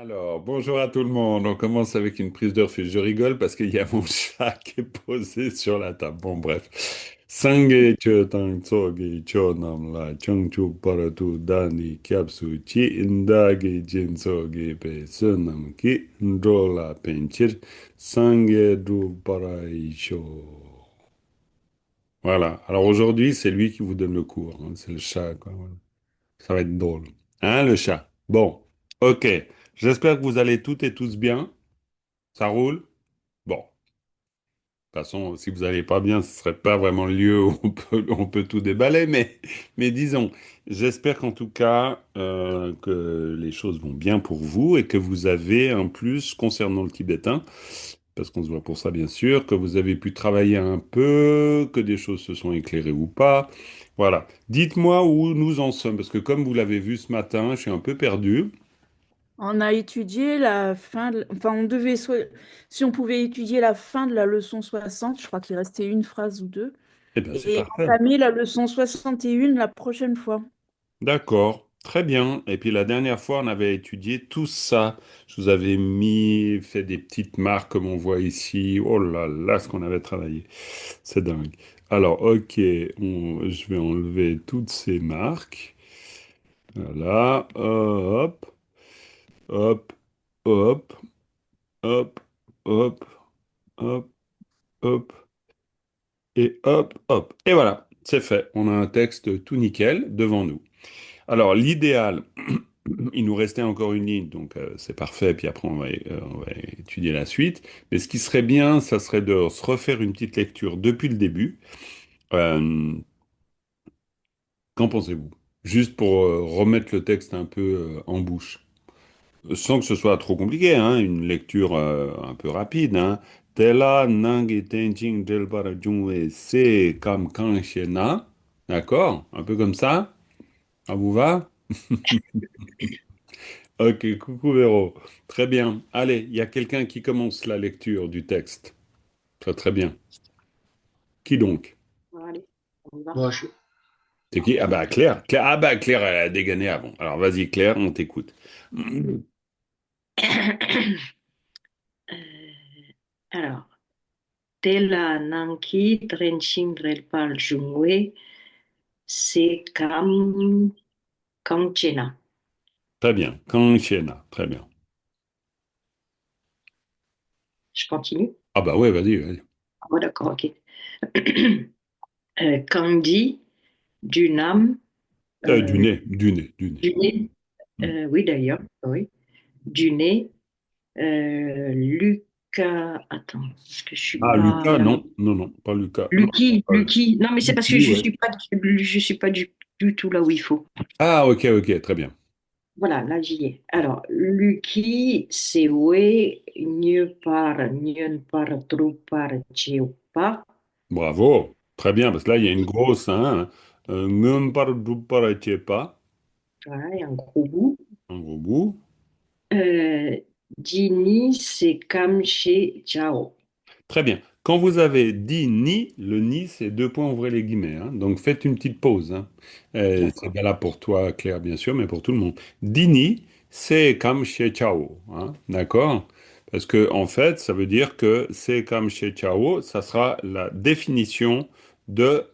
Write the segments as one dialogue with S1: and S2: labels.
S1: Alors, bonjour à tout le monde. On commence avec une prise de refus. Je rigole parce qu'il y a mon chat qui est posé sur la table. Bon, bref. Sange che tang tsoge cho nam la chang chu paratu dani kyapsu chi indage jin soge pe sunam ki ndro la penchir sange du paraisho. Voilà. Alors aujourd'hui, c'est lui qui vous donne le cours, hein. C'est le chat, quoi. Voilà. Ça va être drôle. Hein, le chat? Bon, ok. J'espère que vous allez toutes et tous bien. Ça roule? Bon. De toute façon, si vous n'allez pas bien, ce serait pas vraiment le lieu où on peut tout déballer, mais disons, j'espère qu'en tout cas, que les choses vont bien pour vous et que vous avez un plus concernant le tibétain, parce qu'on se voit pour ça, bien sûr, que vous avez pu travailler un peu, que des choses se sont éclairées ou pas. Voilà. Dites-moi où nous en sommes, parce que comme vous l'avez vu ce matin, je suis un peu perdu.
S2: On a étudié la fin enfin, si on pouvait étudier la fin de la leçon 60, je crois qu'il restait une phrase ou deux,
S1: Eh bien, c'est
S2: et
S1: parfait.
S2: entamer la leçon 61 la prochaine fois.
S1: D'accord, très bien. Et puis la dernière fois, on avait étudié tout ça. Je vous avais fait des petites marques comme on voit ici. Oh là là, ce qu'on avait travaillé. C'est dingue. Alors, ok, je vais enlever toutes ces marques. Voilà, hop, hop, hop, hop, hop, hop, hop, et hop, hop. Et voilà, c'est fait. On a un texte tout nickel devant nous. Alors, l'idéal, il nous restait encore une ligne, donc c'est parfait, puis après on va étudier la suite. Mais ce qui serait bien, ça serait de se refaire une petite lecture depuis le début. Euh, Qu'en pensez-vous? Juste pour remettre le texte un peu en bouche. Sans que ce soit trop compliqué, hein, une lecture un peu rapide. Hein. Tela nangi tenjing delbara jungwe se kam kanshena. D'accord? Un peu comme ça. Ça vous va? Ok, coucou Véro. Très bien. Allez, il y a quelqu'un qui commence la lecture du texte. Très très bien. Qui donc?
S2: Bon, allez, on y va.
S3: Moi,
S1: C'est qui? Ah bah Claire. Ah bah Claire, elle a dégainé avant. Alors vas-y Claire, on t'écoute.
S3: Alors, Tela Nanki Drenching Drelpal Jungwe, c'est Kamchena.
S1: Très bien. Kanchena. Très bien.
S3: Je continue.
S1: Ah bah ouais, vas-y, vas-y.
S3: Ah, bon, d'accord, ok. Kandi, Dunam,
S1: Du
S3: euh,
S1: nez, du nez, du nez.
S3: Duné,
S1: Hmm.
S3: oui d'ailleurs, oui. Duné, Lucas, attends, parce que je suis
S1: Ah,
S3: pas.
S1: Lucas, non, non, non, pas Lucas. Non, pas
S3: Lucky. Non, mais c'est parce que
S1: Lucky, ouais.
S3: je suis pas du tout là où il faut.
S1: Ah, ok, ok, très bien.
S3: Voilà, là j'y ai. Alors, Lucky, Sewe, Nyen par Drupar Cheopa.
S1: Bravo. Très bien, parce que là, il y a une grosse, hein. Ngumpar dupar etchepa,
S3: Voilà, il y a un gros bout.
S1: un gros bout.
S3: Euh, Dini, c'est Kamche Chao.
S1: Très bien. Quand vous avez dit ni, le ni, c'est deux points, ouvrez les guillemets, hein. Donc faites une petite pause, hein. C'est
S3: D'accord.
S1: valable pour toi, Claire, bien sûr, mais pour tout le monde. Dini, c'est comme chez Chao, hein. D'accord? Parce que en fait, ça veut dire que c'est comme chez Chao, ça sera la définition de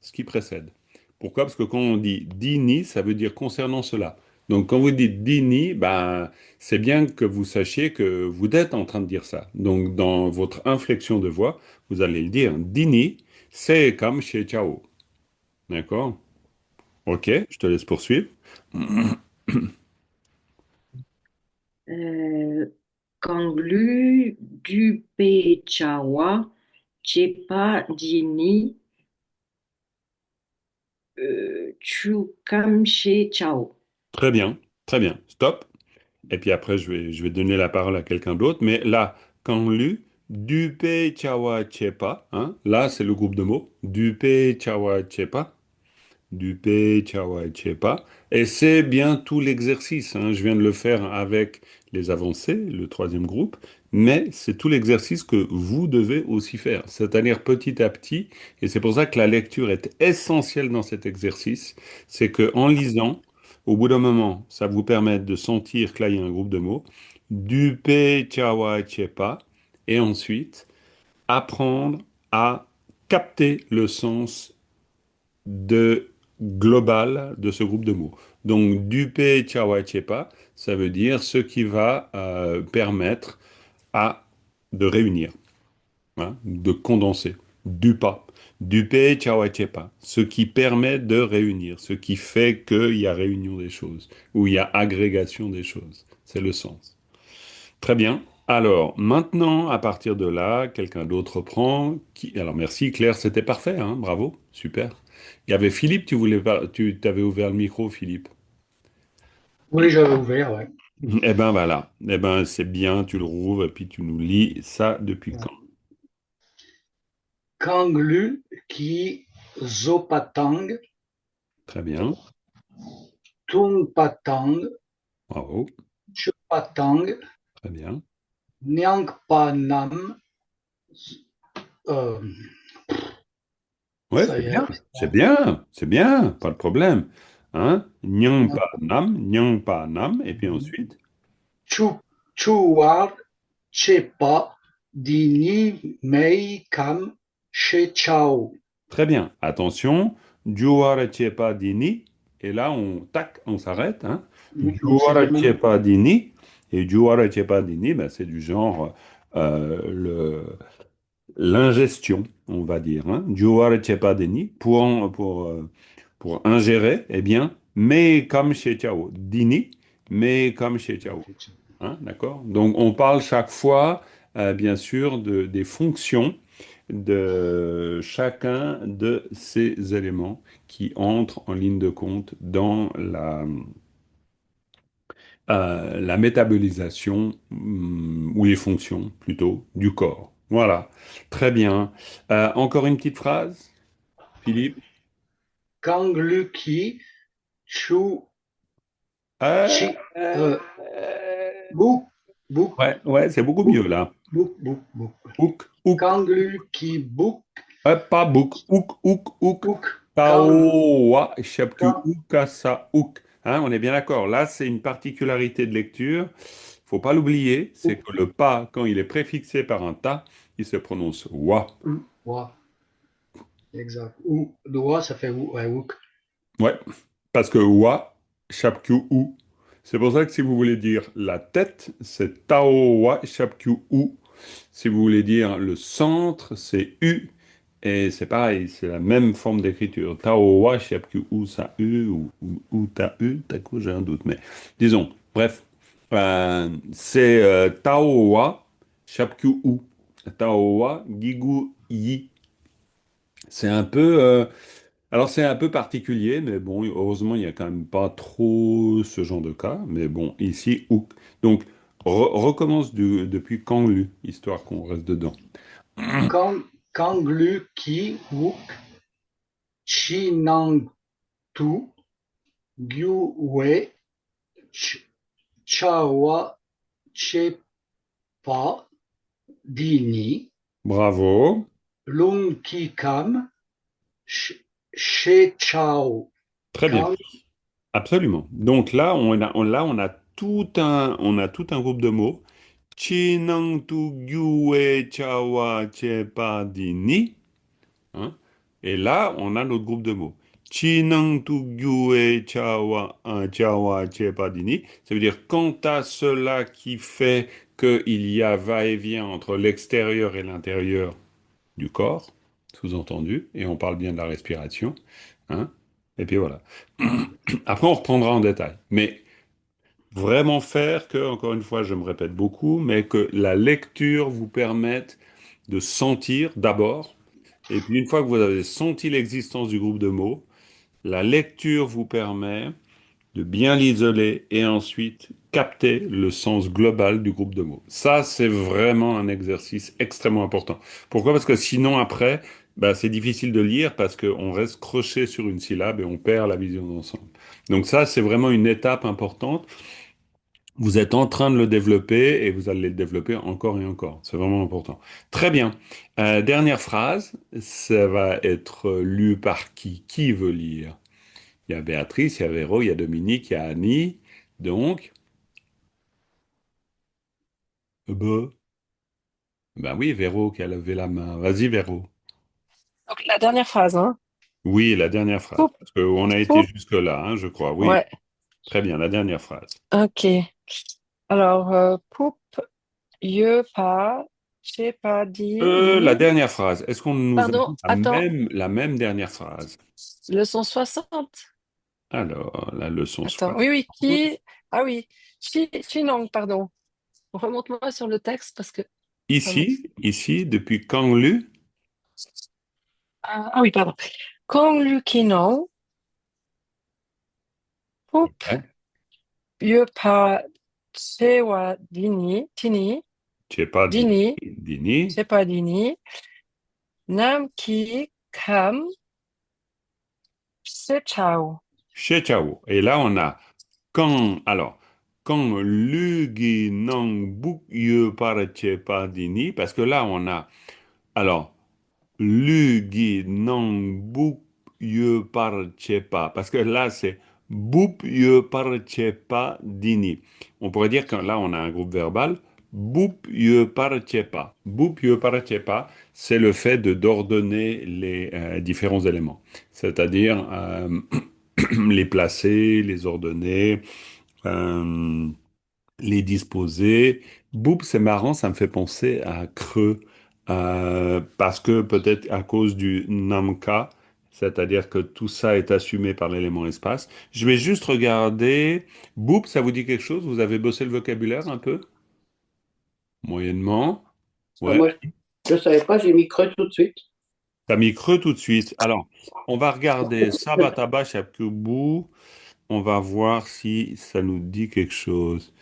S1: ce qui précède. Pourquoi? Parce que quand on dit dini, ça veut dire concernant cela. Donc quand vous dites dini, ben, c'est bien que vous sachiez que vous êtes en train de dire ça. Donc dans votre inflexion de voix, vous allez le dire. Dini, c'est comme chez Chao. D'accord? Ok, je te laisse poursuivre.
S3: Euh, Kanglu, Dupe Chawa, Chepa Dini, Chu Kamche Chao.
S1: Très bien, très bien. Stop. Et puis après, je vais donner la parole à quelqu'un d'autre. Mais là, quand lu, Dupe Chawa Chepa, hein, là, c'est le groupe de mots. Dupe Chawa Chepa. Dupe Chawa Chepa. Et c'est bien tout l'exercice, hein. Je viens de le faire avec les avancées, le troisième groupe. Mais c'est tout l'exercice que vous devez aussi faire. C'est-à-dire petit à petit. Et c'est pour ça que la lecture est essentielle dans cet exercice. C'est que en lisant, au bout d'un moment, ça vous permet de sentir que là, il y a un groupe de mots. Dupe, chawa, chepa. Et ensuite, apprendre à capter le sens de global de ce groupe de mots. Donc, dupe, chawa, chepa, ça veut dire ce qui va permettre de réunir, hein, de condenser. Dupa. Dupe, chawa, chepa. Ce qui permet de réunir, ce qui fait qu'il y a réunion des choses, ou il y a agrégation des choses. C'est le sens. Très bien. Alors, maintenant, à partir de là, quelqu'un d'autre prend. Alors, merci Claire, c'était parfait, hein, bravo, super. Il y avait Philippe, tu t'avais ouvert le micro, Philippe.
S4: Oui, j'avais ouvert, ouais.
S1: Eh ben voilà, eh ben c'est bien, tu le rouvres et puis tu nous lis ça depuis quand?
S4: Kanglu ki Zopatang,
S1: Très bien,
S4: Tungpatang,
S1: bravo,
S4: Chupatang,
S1: très bien.
S4: Nyangpanam, euh,
S1: Ouais,
S4: ça
S1: c'est
S4: y
S1: bien,
S4: est,
S1: c'est bien, pas de problème. Hein? Nyang pa nam, et puis ensuite.
S4: Chuar, Chepa, Dini, Mei, Kam, She Chao.
S1: Très bien. Attention, Juara Chepa Dini. Et là, tac, on s'arrête. Hein.
S4: C'est
S1: Juara
S4: le même.
S1: Chepa Dini. Et Juara Chepa Dini, ben, c'est du genre l'ingestion, on va dire. Hein. Juara Chepa Dini. Pour ingérer, eh bien, mais comme chez Chao. Dini, mais comme chez Chao. Hein, d'accord? Donc, on parle chaque fois, bien sûr, des fonctions de chacun de ces éléments qui entrent en ligne de compte dans la métabolisation, ou les fonctions plutôt, du corps. Voilà. Très bien. Encore une petite phrase, Philippe?
S4: Kanglu ki Chu
S1: Euh,
S4: Chi,
S1: euh,
S4: Bouk, Bouk,
S1: ouais, ouais, c'est beaucoup
S4: Bouk,
S1: mieux là.
S4: Bouk, Bouk, Bouk.
S1: Hook, hook.
S4: Kanglu ki Bouk,
S1: Pas book, hook, hook, hook.
S4: Bouk, Kang,
S1: Taowa, shaptu,
S4: Kang,
S1: ukasa, hook. Hein, on est bien d'accord. Là, c'est une particularité de lecture. Faut pas l'oublier. C'est
S4: Bouk,
S1: que le pas, quand il est préfixé par un ta, il se prononce wa.
S4: Wa. Exact. Ou, doigt, ça fait ou, ouais, ouk.
S1: Ouais. Parce que wa, shaptu, ou. C'est pour ça que si vous voulez dire la tête, c'est taowa, shaptu, ou. Si vous voulez dire le centre, c'est U. Et c'est pareil, c'est la même forme d'écriture. Tao wa shiapku u sa u ou ta u, taku, j'ai un doute. Mais disons, bref, c'est Tao wa shiapku u. Tao wa gigu yi. C'est un peu, alors c'est un peu particulier, mais bon, heureusement, il n'y a quand même pas trop ce genre de cas. Mais bon, ici, ou. Donc, recommence depuis Kanglu, histoire qu'on reste dedans.
S4: Kang, Kanglu ki Wook, Chi Nang Tu, Gyu We, Chawa Che Pa, Dini,
S1: Bravo.
S4: Lung Ki Kam, She Chao.
S1: Très bien.
S4: Kam,
S1: Absolument. Donc là, on a tout un groupe de mots. Chinang tu gyue chawa chepa dini. Hein. Et là, on a notre groupe de mots. Chinang tu gyue chawa chepa dini. Ça veut dire quant à cela qui fait qu'il y a va-et-vient entre l'extérieur et l'intérieur du corps, sous-entendu, et on parle bien de la respiration. Hein. Et puis voilà. Après, on reprendra en détail. Mais vraiment faire que, encore une fois, je me répète beaucoup, mais que la lecture vous permette de sentir d'abord, et puis une fois que vous avez senti l'existence du groupe de mots, la lecture vous permet de bien l'isoler et ensuite capter le sens global du groupe de mots. Ça, c'est vraiment un exercice extrêmement important. Pourquoi? Parce que sinon, après, bah, c'est difficile de lire parce qu'on reste croché sur une syllabe et on perd la vision d'ensemble. Donc ça, c'est vraiment une étape importante. Vous êtes en train de le développer et vous allez le développer encore et encore. C'est vraiment important. Très bien. Dernière phrase, ça va être lu par qui? Qui veut lire? Il y a Béatrice, il y a Véro, il y a Dominique, il y a Annie. Donc, bah, ben oui, Véro qui a levé la main. Vas-y, Véro.
S5: Donc, la dernière phrase, hein.
S1: Oui, la dernière phrase.
S5: Poup,
S1: Parce qu'on a été
S5: poup.
S1: jusque-là, hein, je crois. Oui,
S5: Ouais,
S1: très bien, la dernière phrase.
S5: ok. Alors, poup, je pas, j'ai pas dit,
S1: La
S5: ni.
S1: dernière phrase. Est-ce qu'on nous a
S5: Pardon,
S1: dit
S5: attends,
S1: la même dernière phrase?
S5: leçon 60.
S1: Alors, la leçon
S5: Attends,
S1: 60.
S5: oui, oui, qui. Ah oui, non, pardon. Remonte-moi sur le texte parce que ça me.
S1: Ici, depuis quand lu?
S5: Ah oui, pardon. Kong Luckinon, poup,
S1: Ouais.
S5: je pas, chewa dini, tini,
S1: Tu n'es pas dit.
S5: dini,
S1: Dini.
S5: j'ai pas dini, nam ki, kam, se chao.
S1: Chez Chao. Et là, on a quand, alors, quand Lugi Nang Buk Ye Parache Dini, parce que là, on a, alors, Lugi Nang Buk Ye Parache parce que là, c'est Bup Ye Parache Dini. On pourrait dire que là, on a un groupe verbal. Bup Ye Parache Bup Ye Parache c'est le fait de d'ordonner les différents éléments. C'est-à-dire, les placer, les ordonner, euh, les disposer. Boop, c'est marrant, ça me fait penser à creux, parce que peut-être à cause du namka, c'est-à-dire que tout ça est assumé par l'élément espace. Je vais juste regarder. Boop, ça vous dit quelque chose? Vous avez bossé le vocabulaire un peu? Moyennement. Ouais.
S6: Moi, je ne savais pas, j'ai mis creux tout de suite.
S1: T'as mis creux tout de suite. Alors, on va regarder Sabataba Shapkubu. On va voir si ça nous dit quelque chose.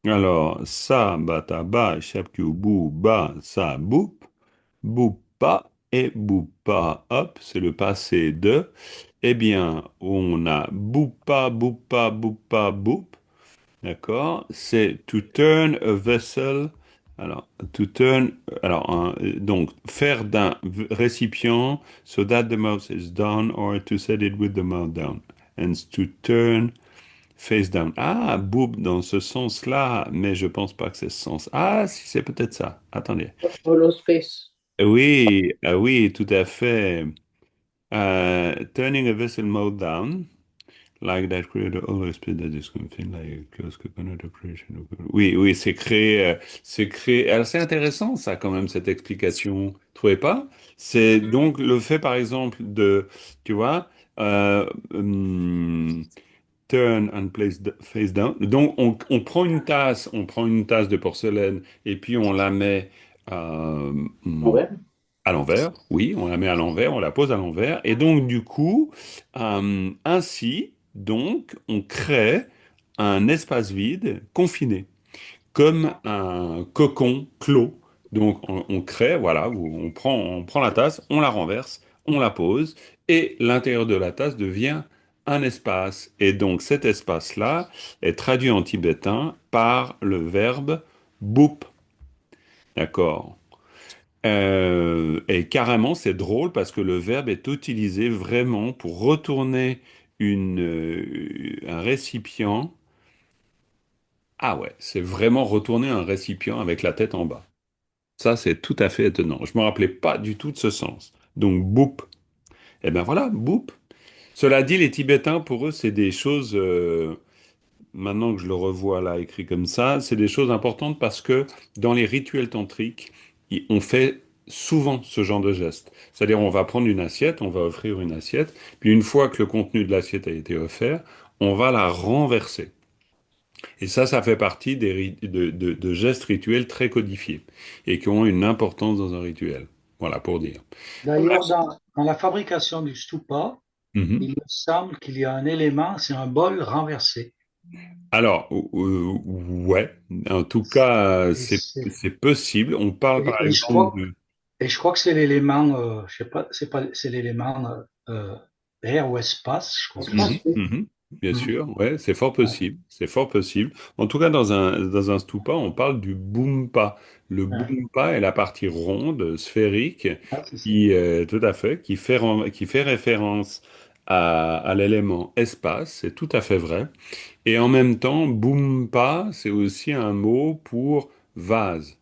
S1: Alors, sa, ba, ta, ba, chapkiou, bou, ba, sa, boup, boupa et boupa. Hop, c'est le passé de. Eh bien, on a boupa, boupa, boupa, boup. D'accord? C'est to turn a vessel. Alors, to turn. Alors, donc, faire d'un récipient so that the mouth is down or to set it with the mouth down. And to turn face down. Ah, boob dans ce sens-là, mais je pense pas que c'est ce sens. Ah, si, c'est peut-être ça. Attendez.
S6: Holospace.
S1: Oui, oui, tout à fait. Turning a vessel mode down, like that creator always speed that is something like a close coconut operation. Oui, oui, c'est créé. Alors, c'est intéressant, ça, quand même, cette explication. Trouvez pas? C'est donc le fait, par exemple, tu vois, turn and place face down. Donc, on prend une tasse de porcelaine et puis on la met euh, hum,
S6: Ouais.
S1: à l'envers. Oui, on la met à l'envers, on la pose à l'envers. Et donc, du coup, ainsi, donc, on crée un espace vide confiné comme un cocon clos. Donc on crée, voilà, on prend la tasse, on la renverse, on la pose, et l'intérieur de la tasse devient un espace. Et donc cet espace-là est traduit en tibétain par le verbe boop. D'accord? Et carrément, c'est drôle parce que le verbe est utilisé vraiment pour retourner un récipient. Ah ouais, c'est vraiment retourner un récipient avec la tête en bas. Ça, c'est tout à fait étonnant. Je ne me rappelais pas du tout de ce sens. Donc, boop. Eh bien voilà, boop. Cela dit, les Tibétains, pour eux, c'est des choses, maintenant que je le revois là écrit comme ça, c'est des choses importantes parce que dans les rituels tantriques, on fait souvent ce genre de geste. C'est-à-dire, on va prendre une assiette, on va offrir une assiette, puis une fois que le contenu de l'assiette a été offert, on va la renverser. Et ça fait partie de gestes rituels très codifiés et qui ont une importance dans un rituel. Voilà pour dire.
S4: D'ailleurs, dans la fabrication du stupa,
S1: Mhm.
S4: il me semble qu'il y a un élément, c'est un bol renversé.
S1: Alors, ouais, en tout cas,
S4: Et, c'est-
S1: c'est possible. On parle par
S4: et je
S1: exemple
S4: crois,
S1: de...
S4: et je crois que c'est l'élément, je sais pas, c'est l'élément air ou espace, je crois que c'est.
S1: Mhm,
S6: Espace, oui.
S1: mhm. Bien
S4: Mhm.
S1: sûr, ouais, c'est fort
S4: Ouais,
S1: possible, c'est fort possible. En tout cas, dans un stupa, on parle du bumpa. Le
S4: ouais,
S1: bumpa est la partie ronde, sphérique,
S4: ouais, c'est ça.
S1: qui, tout à fait, qui fait référence à l'élément espace, c'est tout à fait vrai. Et en même temps, Boompa, c'est aussi un mot pour vase.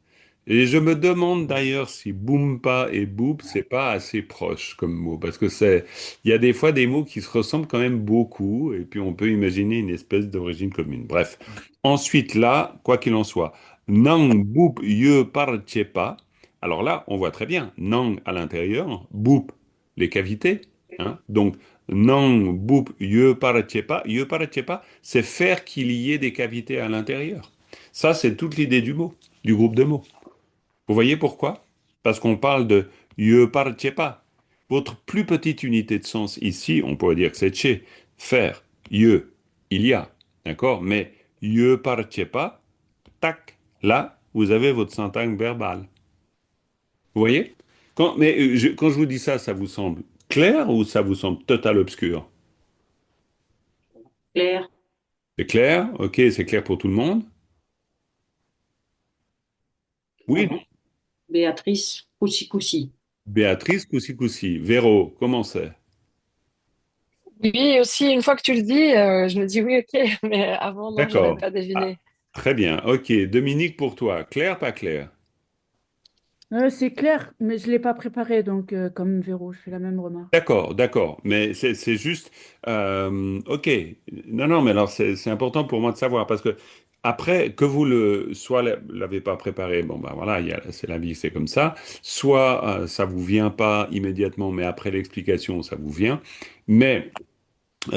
S1: Et je me demande d'ailleurs si Boompa et Boop, c'est pas assez proche comme mot, parce que il y a des fois des mots qui se ressemblent quand même beaucoup, et puis on peut imaginer une espèce d'origine commune. Bref. Ensuite, là, quoi qu'il en soit, Nang Boop Ye Parchepa. Alors là, on voit très bien. Nang à l'intérieur, Boop, les cavités. Hein. Donc, Nang Boop Ye Parchepa, c'est faire qu'il y ait des cavités à l'intérieur. Ça, c'est toute l'idée du mot, du groupe de mots. Vous voyez pourquoi? Parce qu'on parle de je pas. Votre plus petite unité de sens ici, on pourrait dire que c'est chez, faire, je, il y a, d'accord? Mais je pas, tac, là, vous avez votre syntagme verbal. Vous voyez? Quand je vous dis ça, ça vous semble clair ou ça vous semble total obscur?
S3: Claire,
S1: C'est clair? Ok, c'est clair pour tout le monde? Oui, non?
S3: Béatrice, Coussi Coussi.
S1: Béatrice, coussi coussi. Véro, comment c'est?
S5: Oui, aussi, une fois que tu le dis, je me dis oui, ok, mais avant, non, j'aurais
S1: D'accord.
S5: pas
S1: Ah,
S5: deviné.
S1: très bien. Ok. Dominique, pour toi, clair, pas clair?
S2: C'est clair, mais je ne l'ai pas préparé, donc comme Véro, je fais la même remarque.
S1: D'accord, d'accord. Mais c'est juste. Ok. Non, non, mais alors c'est important pour moi de savoir parce que après, que vous l'avez pas préparé, bon, ben voilà, c'est la vie, c'est comme ça. Soit ça vous vient pas immédiatement, mais après l'explication, ça vous vient. Mais.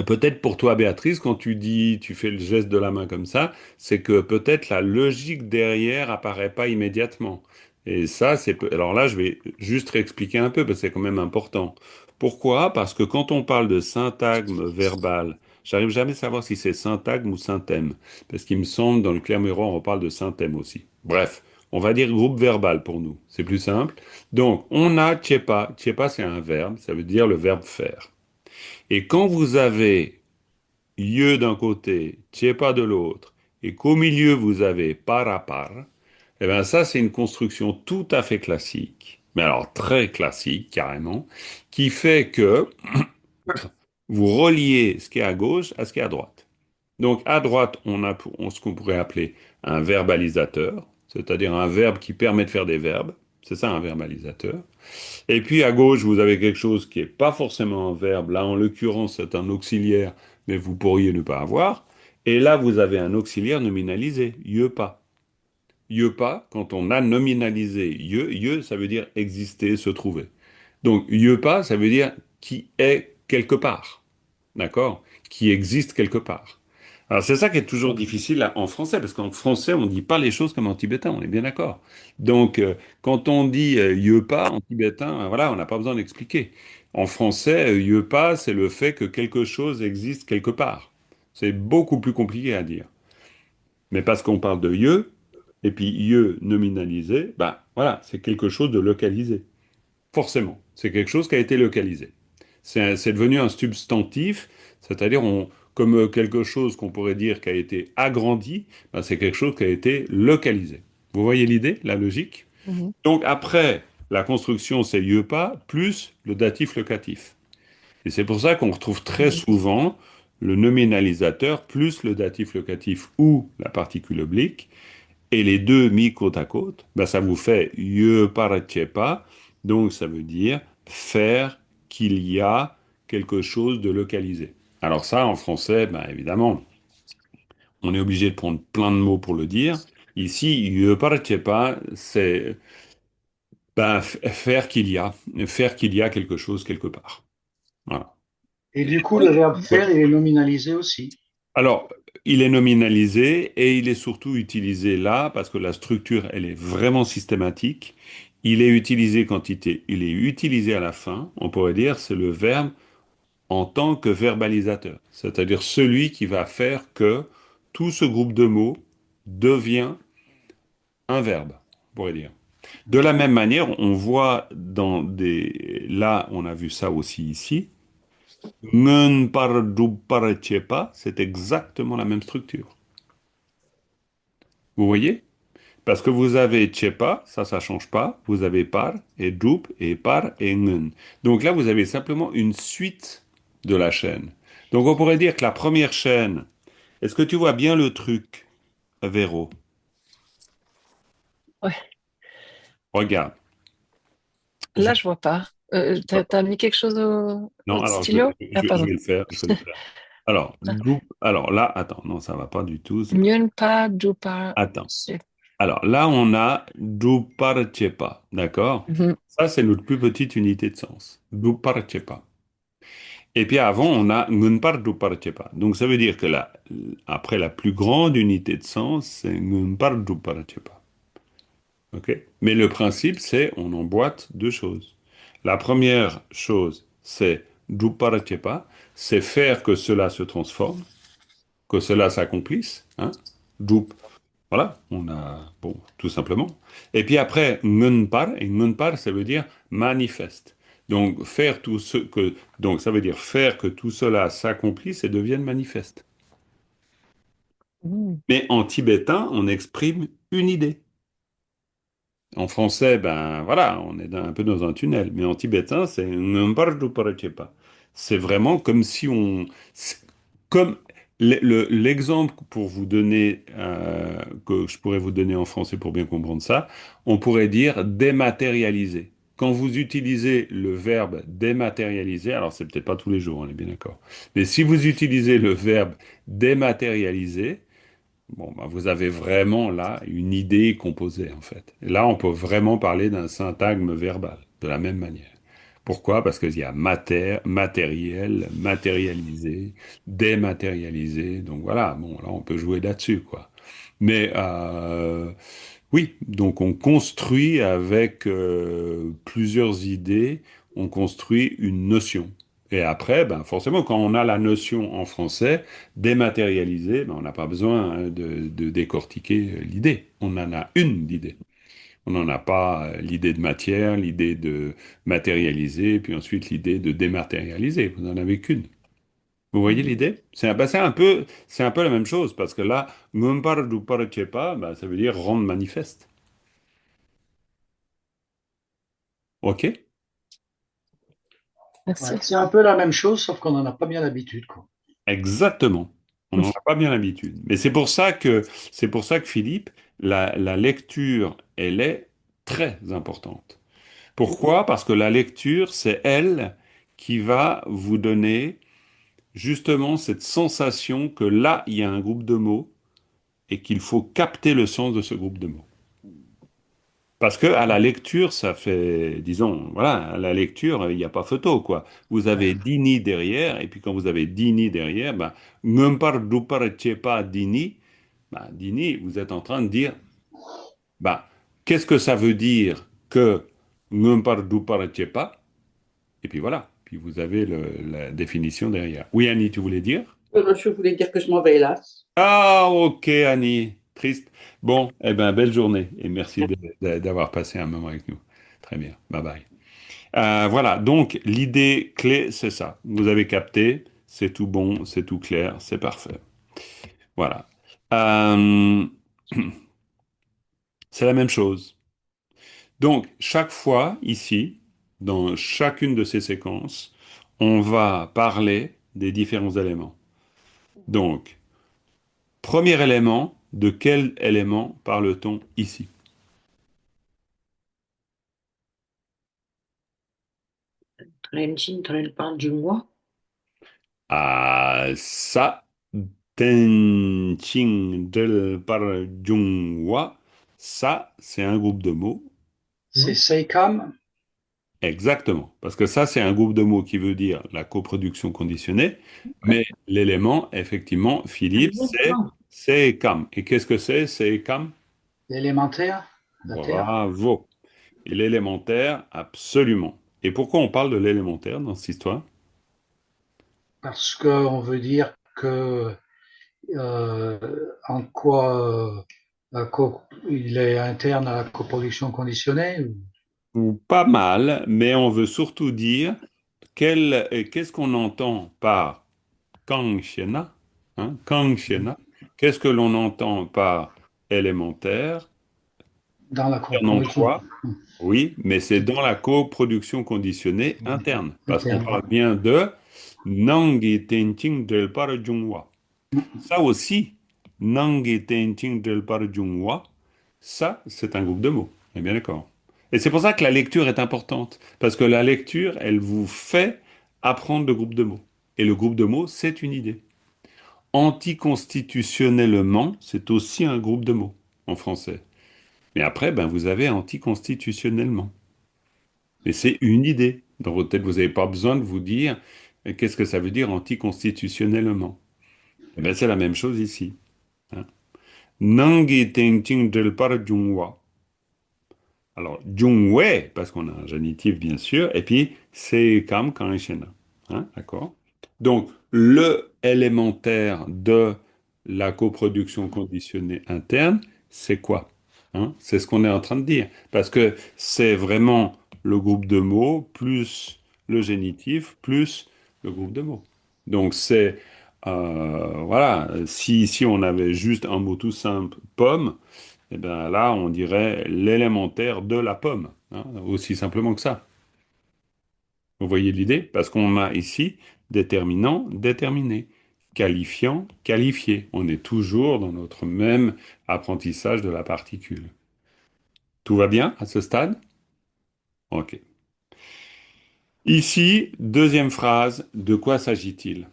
S1: Peut-être pour toi, Béatrice, quand tu dis, tu fais le geste de la main comme ça, c'est que peut-être la logique derrière apparaît pas immédiatement. Et ça, alors là, je vais juste réexpliquer un peu, parce que c'est quand même important. Pourquoi? Parce que quand on parle de syntagme verbal, j'arrive jamais à savoir si c'est syntagme ou synthème. Parce qu'il me semble, dans le Clermont, on parle de synthème aussi. Bref, on va dire groupe verbal pour nous. C'est plus simple. Donc, on a tchepa. Tchepa, c'est un verbe. Ça veut dire le verbe faire. Et quand vous avez ye d'un côté, tiepa de l'autre, et qu'au milieu vous avez par à par, eh bien ça c'est une construction tout à fait classique, mais alors très classique carrément, qui fait que vous reliez ce qui est à gauche à ce qui est à droite. Donc à droite, on ce qu'on pourrait appeler un verbalisateur, c'est-à-dire un verbe qui permet de faire des verbes. C'est ça un verbalisateur. Et puis à gauche, vous avez quelque chose qui n'est pas forcément un verbe. Là, en l'occurrence, c'est un auxiliaire, mais vous pourriez ne pas avoir. Et là, vous avez un auxiliaire nominalisé, ye pas. Ye pas, quand on a nominalisé ye, ça veut dire exister, se trouver. Donc ye pas, ça veut dire qui est quelque part. D'accord? Qui existe quelque part. Alors c'est ça qui est toujours difficile en français, parce qu'en français, on ne dit pas les choses comme en tibétain, on est bien d'accord. Donc quand on dit yepa en tibétain, voilà, on n'a pas besoin d'expliquer. En français, yepa, c'est le fait que quelque chose existe quelque part. C'est beaucoup plus compliqué à dire. Mais parce qu'on parle de ye, et puis ye nominalisé, bah voilà, c'est quelque chose de localisé. Forcément, c'est quelque chose qui a été localisé. C'est devenu un substantif, c'est-à-dire comme quelque chose qu'on pourrait dire qui a été agrandi, ben, c'est quelque chose qui a été localisé. Vous voyez l'idée, la logique?
S5: Mhm.
S1: Donc après, la construction, c'est pas plus le datif locatif. Et c'est pour ça qu'on retrouve très
S5: Mhm.
S1: souvent le nominalisateur plus le datif locatif ou la particule oblique, et les deux mis côte à côte, ben ça vous fait je pas, donc ça veut dire faire qu'il y a quelque chose de localisé. Alors ça, en français, ben évidemment, on est obligé de prendre plein de mots pour le dire. Ici, je pas, c'est ben, faire qu'il y a quelque chose quelque part. Voilà.
S4: Et du coup, le
S5: Oui.
S4: verbe faire, il est nominalisé aussi.
S1: Alors, il est nominalisé et il est surtout utilisé là parce que la structure, elle est vraiment systématique. Il est utilisé il est utilisé à la fin. On pourrait dire c'est le verbe en tant que verbalisateur, c'est-à-dire celui qui va faire que tout ce groupe de mots devient un verbe, on pourrait dire. De la même manière, on voit là, on a vu ça aussi ici. Ngen par du par chepa, c'est exactement la même structure. Vous voyez? Parce que vous avez Chepa, ça change pas. Vous avez Par et Drup et Par et Ngen. Donc là, vous avez simplement une suite de la chaîne. Donc on pourrait dire que la première chaîne, est-ce que tu vois bien le truc, Véro?
S5: Ouais.
S1: Regarde.
S5: Là, je vois pas. T'as mis quelque chose au
S1: Non, alors
S5: stylo? Ah,
S1: je
S5: pardon.
S1: vais le faire. Je vais le faire. Alors, alors là, attends, non, ça va pas du tout.
S5: Nyunpa Drupa.
S1: Attends. Alors là, on a Druparchepa, d'accord?
S5: Mhm.
S1: Ça, c'est notre plus petite unité de sens. Druparchepa. Et puis avant, on a Ngunpar Druparchepa. Donc ça veut dire que là, après la plus grande unité de sens, c'est Ngunpar Druparchepa. OK? Mais le principe, c'est on emboîte deux choses. La première chose, c'est Druparchepa, c'est faire que cela se transforme, que cela s'accomplisse. Hein? Drup. Voilà, on a, bon, tout simplement. Et puis après, Ngunpar, et Ngunpar, ça veut dire manifeste. Donc, faire tout ce que, donc, ça veut dire faire que tout cela s'accomplisse et devienne manifeste.
S5: Mhm.
S1: Mais en tibétain, on exprime une idée. En français, ben voilà, on est un peu dans un tunnel. Mais en tibétain, c'est Ngunpar Drupa. C'est vraiment comme si on, comme l'exemple pour vous donner, que je pourrais vous donner en français pour bien comprendre ça, on pourrait dire dématérialiser. Quand vous utilisez le verbe dématérialiser, alors c'est peut-être pas tous les jours, on est bien d'accord, mais si vous utilisez le verbe dématérialiser, bon, bah, vous avez vraiment là une idée composée en fait. Et là, on peut vraiment parler d'un syntagme verbal de la même manière. Pourquoi? Parce qu'il y a matériel, matérialisé, dématérialisé. Donc voilà, bon, là, on peut jouer là-dessus, quoi. Mais oui, donc on construit avec plusieurs idées, on construit une notion. Et après, ben forcément, quand on a la notion en français dématérialisée, ben on n'a pas besoin hein, de décortiquer l'idée. On en a une d'idée. On n'en a pas l'idée de matière, l'idée de matérialiser, puis ensuite l'idée de dématérialiser. Vous n'en avez qu'une. Vous voyez l'idée? C'est un peu la même chose, parce que là, Ngumpar Dupar Chepa, ben, ça veut dire rendre manifeste. OK?
S4: Ouais,
S5: Merci.
S4: c'est un peu la même chose, sauf qu'on n'en a pas bien l'habitude, quoi.
S1: Exactement. On n'en a pas bien l'habitude. Mais c'est pour ça que Philippe, la lecture, elle est très importante. Pourquoi? Parce que la lecture, c'est elle qui va vous donner justement cette sensation que là, il y a un groupe de mots et qu'il faut capter le sens de ce groupe de mots. Parce que à la lecture, ça fait, disons, voilà, à la lecture, il n'y a pas photo, quoi. Vous avez dini derrière, et puis quand vous avez dini derrière, ben, ngumpar dupar chepa dini, ben, dini, vous êtes en train de dire, ben, qu'est-ce que ça veut dire que ngumpar dupar chepa? Et puis voilà, puis vous avez la définition derrière. Oui, Annie, tu voulais dire?
S6: Je voulais dire que je m'en vais hélas.
S1: Ah, ok, Annie, triste. Bon, eh ben, belle journée, et merci d'avoir passé un moment avec nous. Très bien, bye bye. Voilà, donc l'idée clé, c'est ça. Vous avez capté, c'est tout bon, c'est tout clair, c'est parfait. Voilà. Euh, c'est la même chose. Donc, chaque fois, ici, dans chacune de ces séquences, on va parler des différents éléments. Donc, premier élément, de quel élément parle-t-on ici?
S3: Trenching, elle parle du moi.
S1: Ah, ça, Tenqing Del Par Jungwa, ça, c'est un groupe de mots.
S4: C'est Seikam,
S1: Exactement. Parce que ça, c'est un groupe de mots qui veut dire la coproduction conditionnée. Mais l'élément, effectivement, Philippe, c'est Kam. Et qu'est-ce que c'est Kam?
S4: l'élémentaire, la Terre,
S1: Bravo. Et l'élémentaire, absolument. Et pourquoi on parle de l'élémentaire dans cette histoire?
S4: parce qu'on veut dire que en quoi il est interne à la coproduction conditionnée.
S1: Ou pas mal, mais on veut surtout dire qu'est-ce qu'on entend par Kangshena, hein, Kangshena. Qu'est-ce que l'on entend par élémentaire?
S4: Dans la
S1: Concernant
S4: coproduction
S1: quoi? Oui, mais c'est dans la coproduction conditionnée interne, parce qu'on
S4: interne.
S1: parle bien de Nangi Tenching del Parjungwa. Ça aussi, Nangi Tenching del Parjungwa, ça, c'est un groupe de mots. On est bien d'accord. Et c'est pour ça que la lecture est importante. Parce que la lecture, elle vous fait apprendre le groupe de mots. Et le groupe de mots, c'est une idée. Anticonstitutionnellement, c'est aussi un groupe de mots en français. Mais après, ben, vous avez anticonstitutionnellement. Mais c'est une idée. Dans votre tête, vous n'avez pas besoin de vous dire qu'est-ce que ça veut dire anticonstitutionnellement. Eh ben, c'est la même chose ici. Hein. Nangi Tengting Delpar Jungwa. Alors, Jungwe, parce qu'on a un génitif bien sûr, et puis c'est comme quand hein, d'accord? Donc, le élémentaire de la coproduction conditionnée interne, c'est quoi? Hein? C'est ce qu'on est en train de dire. Parce que c'est vraiment le groupe de mots plus le génitif plus le groupe de mots. Donc, voilà, si on avait juste un mot tout simple, pomme, eh bien là, on dirait l'élémentaire de la pomme, hein, aussi simplement que ça. Vous voyez l'idée? Parce qu'on a ici déterminant, déterminé, qualifiant, qualifié. On est toujours dans notre même apprentissage de la particule. Tout va bien à ce stade? OK. Ici, deuxième phrase, de quoi s'agit-il?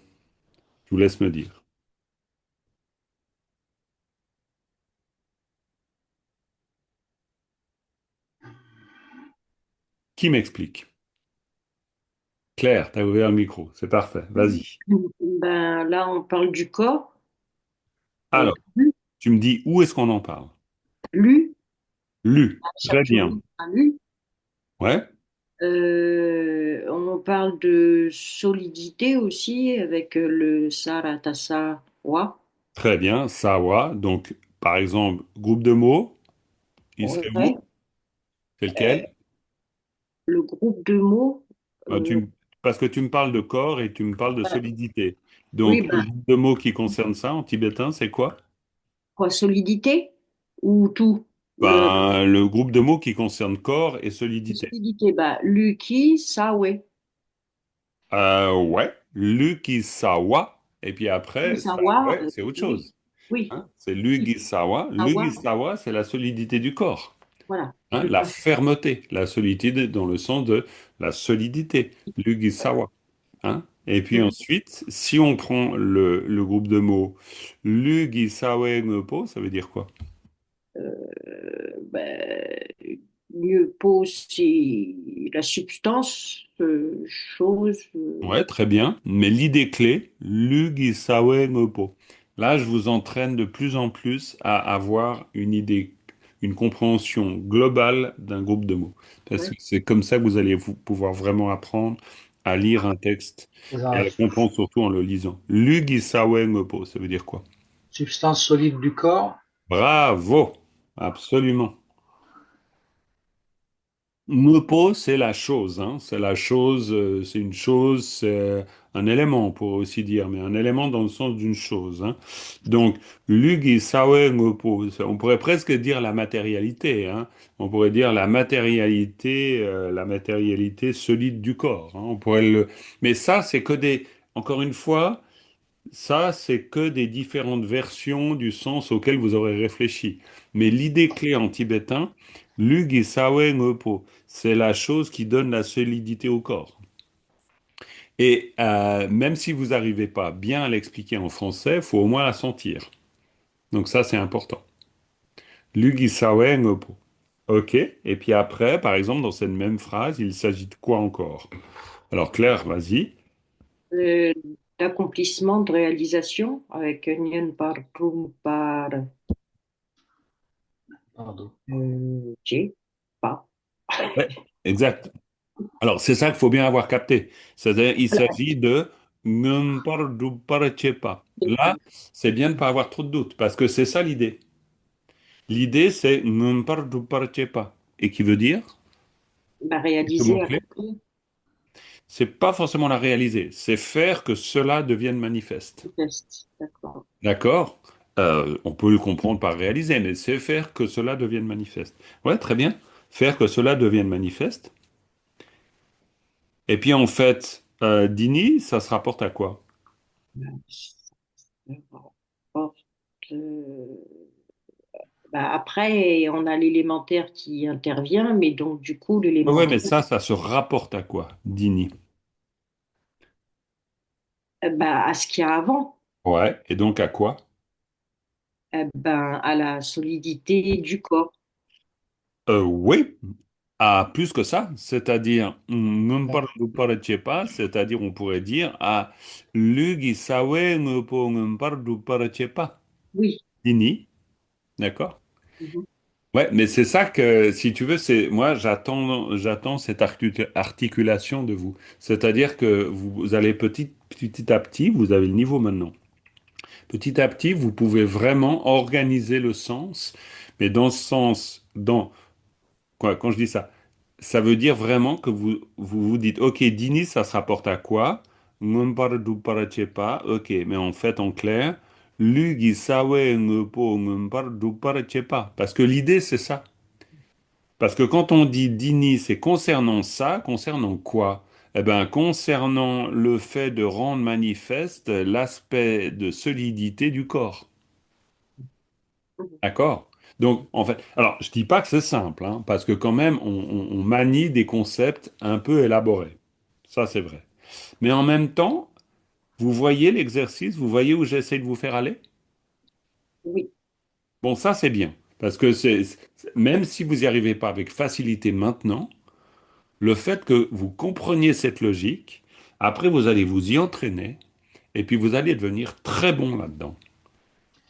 S1: Je vous laisse me dire. Qui m'explique? Claire, tu as ouvert le micro, c'est parfait, vas-y.
S3: Ben, là, on parle du corps. Donc,
S1: Alors, tu me dis où est-ce qu'on en parle?
S3: lu,
S1: Lu, très
S3: chaque
S1: bien.
S3: jour, un lu.
S1: Ouais,
S3: On parle de solidité aussi avec le saratasa wa.
S1: très bien. Sawa, donc par exemple, groupe de mots, il serait où?
S3: Ouais.
S1: C'est lequel?
S3: Le groupe de mots,
S1: Euh, tu
S3: euh,
S1: me- Parce que tu me parles de corps et tu me parles de solidité.
S3: oui,
S1: Donc, le
S3: ben,
S1: groupe de mots qui concerne ça en tibétain, c'est quoi?
S3: quoi, solidité ou tout?
S1: Ben, le groupe de mots qui concerne corps et solidité.
S3: Solidité, ben, luki, sawe.
S1: Ouais, Lugisawa. Et puis après, ça,
S3: Sawa,
S1: ouais, c'est autre
S3: oui,
S1: chose.
S3: oui.
S1: Hein, c'est Lugisawa.
S3: Sawa,
S1: Lugisawa, c'est la solidité du corps.
S3: voilà.
S1: Hein,
S3: Le
S1: la
S3: corps.
S1: fermeté, la solidité dans le sens de la solidité. Lugisawa. Hein. Et puis
S3: Mm.
S1: ensuite, si on prend le groupe de mots Lugisawa Ngopo, ça veut dire quoi?
S3: Ben, mieux pot, c'est la substance, chose.
S1: Ouais, très bien. Mais l'idée clé, Lugisawa Ngopo. Là, je vous entraîne de plus en plus à avoir une idée, une compréhension globale d'un groupe de mots. Parce que
S3: Ouais.
S1: c'est comme ça que vous allez pouvoir vraiment apprendre à lire un texte
S4: C'est
S1: et à
S4: la
S1: le comprendre surtout en le lisant. Lugisawa Ngopo, ça veut dire quoi?
S4: substance solide du corps.
S1: Bravo! Absolument. Nopo, c'est la chose, hein. C'est la chose, c'est une chose, c'est un élément, on pourrait aussi dire, mais un élément dans le sens d'une chose, hein. Donc, Lugi Sawe Ngopo, on pourrait presque dire la matérialité, hein. On pourrait dire la matérialité solide du corps, hein. On pourrait mais ça, c'est que encore une fois, ça, c'est que des différentes versions du sens auquel vous aurez réfléchi. Mais l'idée clé en tibétain, Lug Sawe Ngopo, c'est la chose qui donne la solidité au corps. Et même si vous n'arrivez pas bien à l'expliquer en français, il faut au moins la sentir. Donc ça, c'est important. Lug Sawe Ngopo. OK. Et puis après, par exemple, dans cette même phrase, il s'agit de quoi encore? Alors Claire, vas-y.
S3: Euh, D'accomplissement, de réalisation avec Nyan par Rum par
S4: Pardon.
S3: J, pas.
S1: Ouais, exact. Alors, c'est ça qu'il faut bien avoir capté. C'est-à-dire, il s'agit de Ngumparduparchepa. Là, c'est bien de ne pas avoir trop de doutes, parce que c'est ça l'idée. L'idée, c'est Ngumparduparchepa. Et qui veut dire,
S3: Bah,
S1: ce
S3: réaliser,
S1: mot-clé,
S3: accomplir,
S1: c'est pas forcément la réaliser, c'est faire que cela devienne manifeste.
S3: le test. D'accord.
S1: D'accord? On peut le comprendre par réaliser, mais c'est faire que cela devienne manifeste. Ouais, très bien. Faire que cela devienne manifeste. Et puis en fait, Dini, ça se rapporte à quoi?
S3: Porte, euh, après, on a l'élémentaire qui intervient, mais donc du coup,
S1: Oui, mais
S3: l'élémentaire,
S1: ça se rapporte à quoi, Dini?
S3: à ce qu'il y a avant,
S1: Ouais, et donc à quoi?
S3: à la solidité du corps.
S1: Oui, à plus que ça, c'est-à-dire, pas, c'est-à-dire on pourrait dire à Lugi sawe pas.
S3: Oui.
S1: Dini, d'accord?
S3: Mhm.
S1: Ouais, mais c'est ça que, si tu veux, c'est moi j'attends cette articulation de vous. C'est-à-dire que vous allez petit à petit, vous avez le niveau maintenant. Petit à petit, vous pouvez vraiment organiser le sens, mais dans ce sens, quoi, quand je dis ça, ça veut dire vraiment que vous dites, OK, Dini, ça se rapporte à quoi? Ngumpar dupara chepa, OK, mais en fait, en clair, Lugi sawe ngupo ngumpar dupara chepa. Parce que l'idée, c'est ça. Parce que quand on dit Dini, c'est concernant ça, concernant quoi? Eh bien, concernant le fait de rendre manifeste l'aspect de solidité du corps. D'accord? Donc, en fait, alors, je dis pas que c'est simple, hein, parce que quand même, on manie des concepts un peu élaborés. Ça, c'est vrai. Mais en même temps, vous voyez l'exercice, vous voyez où j'essaie de vous faire aller?
S3: Oui,
S1: Bon, ça, c'est bien. Parce que même si vous n'y arrivez pas avec facilité maintenant, le fait que vous compreniez cette logique, après, vous allez vous y entraîner, et puis vous allez devenir très bon là-dedans.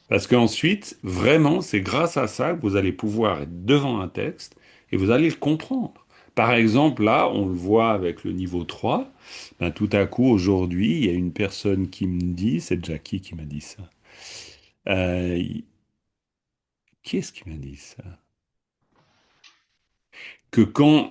S1: Parce qu'ensuite, vraiment, c'est grâce à ça que vous allez pouvoir être devant un texte et vous allez le comprendre. Par exemple, là, on le voit avec le niveau 3. Ben, tout à coup, aujourd'hui, il y a une personne qui me dit, c'est Jackie qui m'a dit ça. Euh, qui est-ce qui m'a dit ça? Que quand,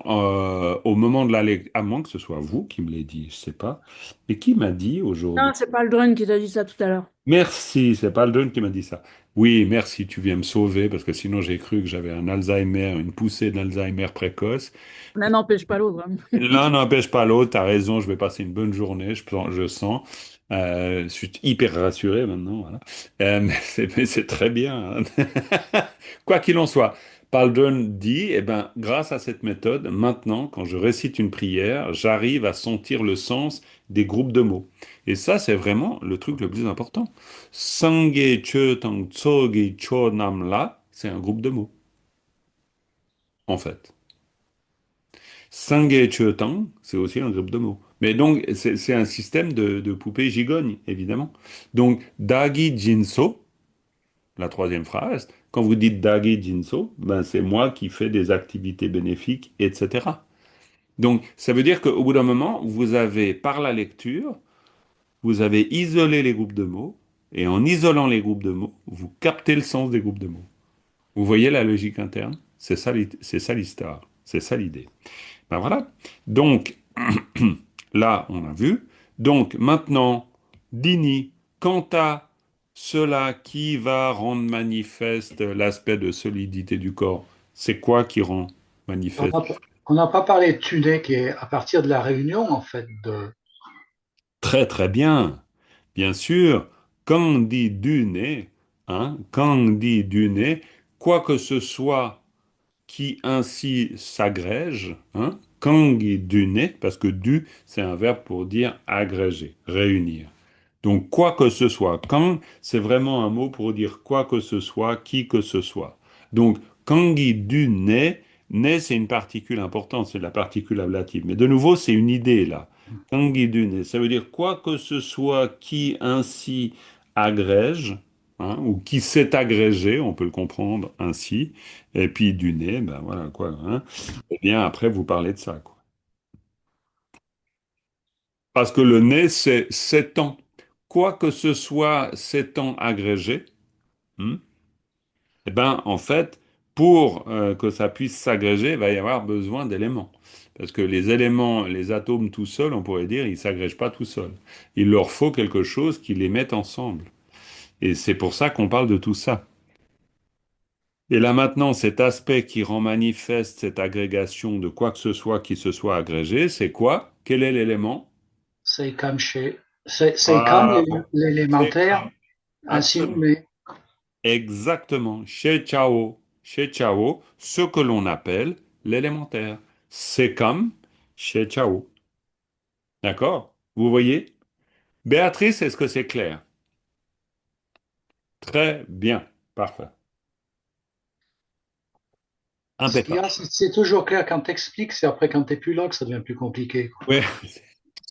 S1: au moment de la lecture, à moins que ce soit vous qui me l'ayez dit, je sais pas, mais qui m'a dit
S2: Non,
S1: aujourd'hui?
S2: c'est pas le drone qui t'a dit ça tout à l'heure.
S1: Merci, c'est pas le Don qui m'a dit ça. Oui, merci, tu viens me sauver parce que sinon j'ai cru que j'avais un Alzheimer, une poussée d'Alzheimer précoce.
S2: L'un n'empêche pas l'autre, hein.
S1: L'un n'empêche pas l'autre, t'as raison, je vais passer une bonne journée, je sens. Je suis hyper rassuré maintenant, voilà. Mais c'est très bien, hein. Quoi qu'il en soit, Paldon dit, eh ben, grâce à cette méthode, maintenant, quand je récite une prière, j'arrive à sentir le sens des groupes de mots. Et ça, c'est vraiment le truc le plus important. Sangye che tang tsogi cho nam la, c'est un groupe de mots, en fait. Sangye Cheotang, c'est aussi un groupe de mots. Mais donc, c'est un système de poupées gigognes, évidemment. Donc, Dagi Jinso, la troisième phrase, quand vous dites Dagi Jinso, ben, c'est moi qui fais des activités bénéfiques, etc. Donc, ça veut dire qu'au bout d'un moment, vous avez, par la lecture, vous avez isolé les groupes de mots, et en isolant les groupes de mots, vous captez le sens des groupes de mots. Vous voyez la logique interne? C'est ça l'histoire, c'est ça l'idée. Ben voilà. Donc, là, on a vu. Donc, maintenant, Dini, quant à cela qui va rendre manifeste l'aspect de solidité du corps, c'est quoi qui rend
S4: On
S1: manifeste?
S4: n'a on n'a pas parlé de Tuné qui est à partir de la réunion, en fait, de.
S1: Très, très bien. Bien sûr, quand dit du nez, hein, quand dit du nez, quoi que ce soit qui ainsi s'agrège, hein, kangi du nez, parce que du, c'est un verbe pour dire agréger, réunir. Donc, quoi que ce soit, kang, c'est vraiment un mot pour dire quoi que ce soit, qui que ce soit. Donc, kangi du nez, nez, c'est une particule importante, c'est la particule ablative. Mais de nouveau, c'est une idée là. Kangi du nez, ça veut dire quoi que ce soit qui ainsi agrège, hein, ou qui s'est agrégé, on peut le comprendre ainsi. Et puis du nez, ben voilà quoi, hein. Et bien après, vous parlez de ça, quoi. Parce que le nez, c'est 7 ans. Quoi que ce soit 7 ans agrégé, hmm, eh ben en fait, pour que ça puisse s'agréger, il va y avoir besoin d'éléments. Parce que les éléments, les atomes tout seuls, on pourrait dire, ils ne s'agrègent pas tout seuls. Il leur faut quelque chose qui les mette ensemble. Et c'est pour ça qu'on parle de tout ça. Et là maintenant, cet aspect qui rend manifeste cette agrégation de quoi que ce soit qui se soit agrégé, c'est quoi? Quel est l'élément?
S4: Seikam chez. Seikam,
S1: Ah,
S4: l'élémentaire, ainsi
S1: absolument.
S4: nommé.
S1: Exactement. Chez Chao. Chez Chao, ce que l'on appelle l'élémentaire. C'est comme chez Chao. D'accord? Vous voyez? Béatrice, est-ce que c'est clair? Très bien. Parfait.
S4: Ce qu'il y
S1: Impeccable.
S4: a, c'est toujours clair quand tu expliques, c'est après quand tu n'es plus là que ça devient plus compliqué, quoi.
S1: Oui,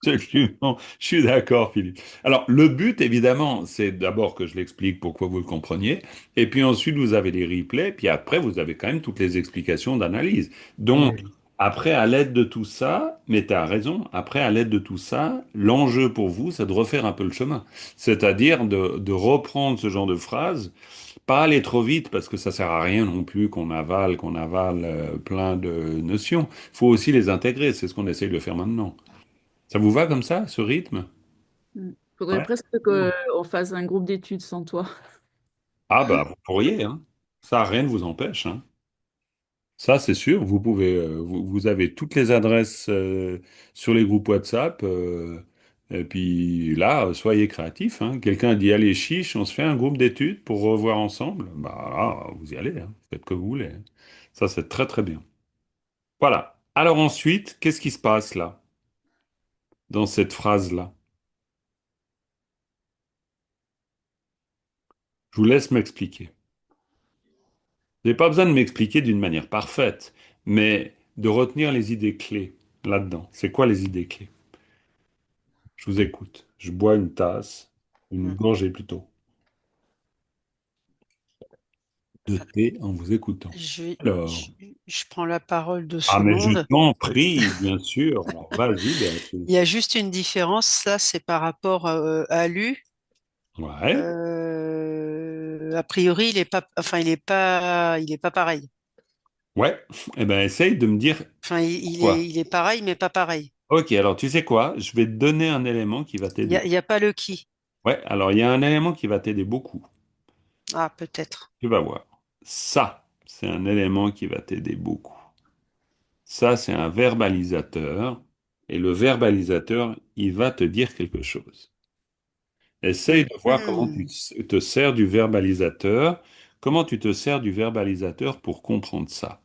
S1: absolument. Je suis d'accord, Philippe. Alors, le but, évidemment, c'est d'abord que je l'explique pour que vous le compreniez. Et puis ensuite, vous avez les replays. Puis après, vous avez quand même toutes les explications d'analyse. Donc,
S4: Oui.
S1: après, à l'aide de tout ça, mais tu as raison, après, à l'aide de tout ça, l'enjeu pour vous, c'est de refaire un peu le chemin. C'est-à-dire de reprendre ce genre de phrases, pas aller trop vite, parce que ça sert à rien non plus qu'on avale plein de notions. Il faut aussi les intégrer. C'est ce qu'on essaye de faire maintenant. Ça vous va comme ça, ce rythme?
S2: Faudrait
S1: Ouais.
S2: presque qu'on fasse un groupe d'études sans toi.
S1: Ah bah vous pourriez, hein. Ça, rien ne vous empêche, hein. Ça, c'est sûr, vous pouvez, vous avez toutes les adresses sur les groupes WhatsApp. Et puis là, soyez créatifs, hein. Quelqu'un dit, allez, chiche, on se fait un groupe d'études pour revoir ensemble. Bah, là, vous y allez, hein. Faites que vous voulez, hein. Ça, c'est très très bien. Voilà. Alors ensuite, qu'est-ce qui se passe là, dans cette phrase-là? Je vous laisse m'expliquer. Vous n'avez pas besoin de m'expliquer d'une manière parfaite, mais de retenir les idées clés là-dedans. C'est quoi les idées clés? Je vous écoute. Je bois une tasse, une
S5: Mm.
S1: gorgée plutôt, de thé en vous écoutant.
S5: Je,
S1: Alors,
S5: je, je prends la parole deux
S1: ah mais je
S5: secondes.
S1: t'en prie, bien sûr. Alors, vas-y,
S5: Il y a
S1: Béatrice.
S5: juste une différence, ça c'est par rapport à lu.
S1: Ouais,
S5: A priori, il est pas pareil.
S1: ouais. Eh ben, essaye de me dire
S5: Enfin,
S1: pourquoi.
S5: il est pareil, mais pas pareil.
S1: Ok, alors tu sais quoi? Je vais te donner un élément qui va t'aider.
S5: Il y a pas le qui.
S1: Ouais, alors il y a un élément qui va t'aider beaucoup.
S5: Ah, peut-être.
S1: Tu vas voir. Ça, c'est un élément qui va t'aider beaucoup. Ça, c'est un verbalisateur. Et le verbalisateur, il va te dire quelque chose. Essaye de voir comment tu
S5: Mhm.
S1: te sers du verbalisateur. Comment tu te sers du verbalisateur pour comprendre ça.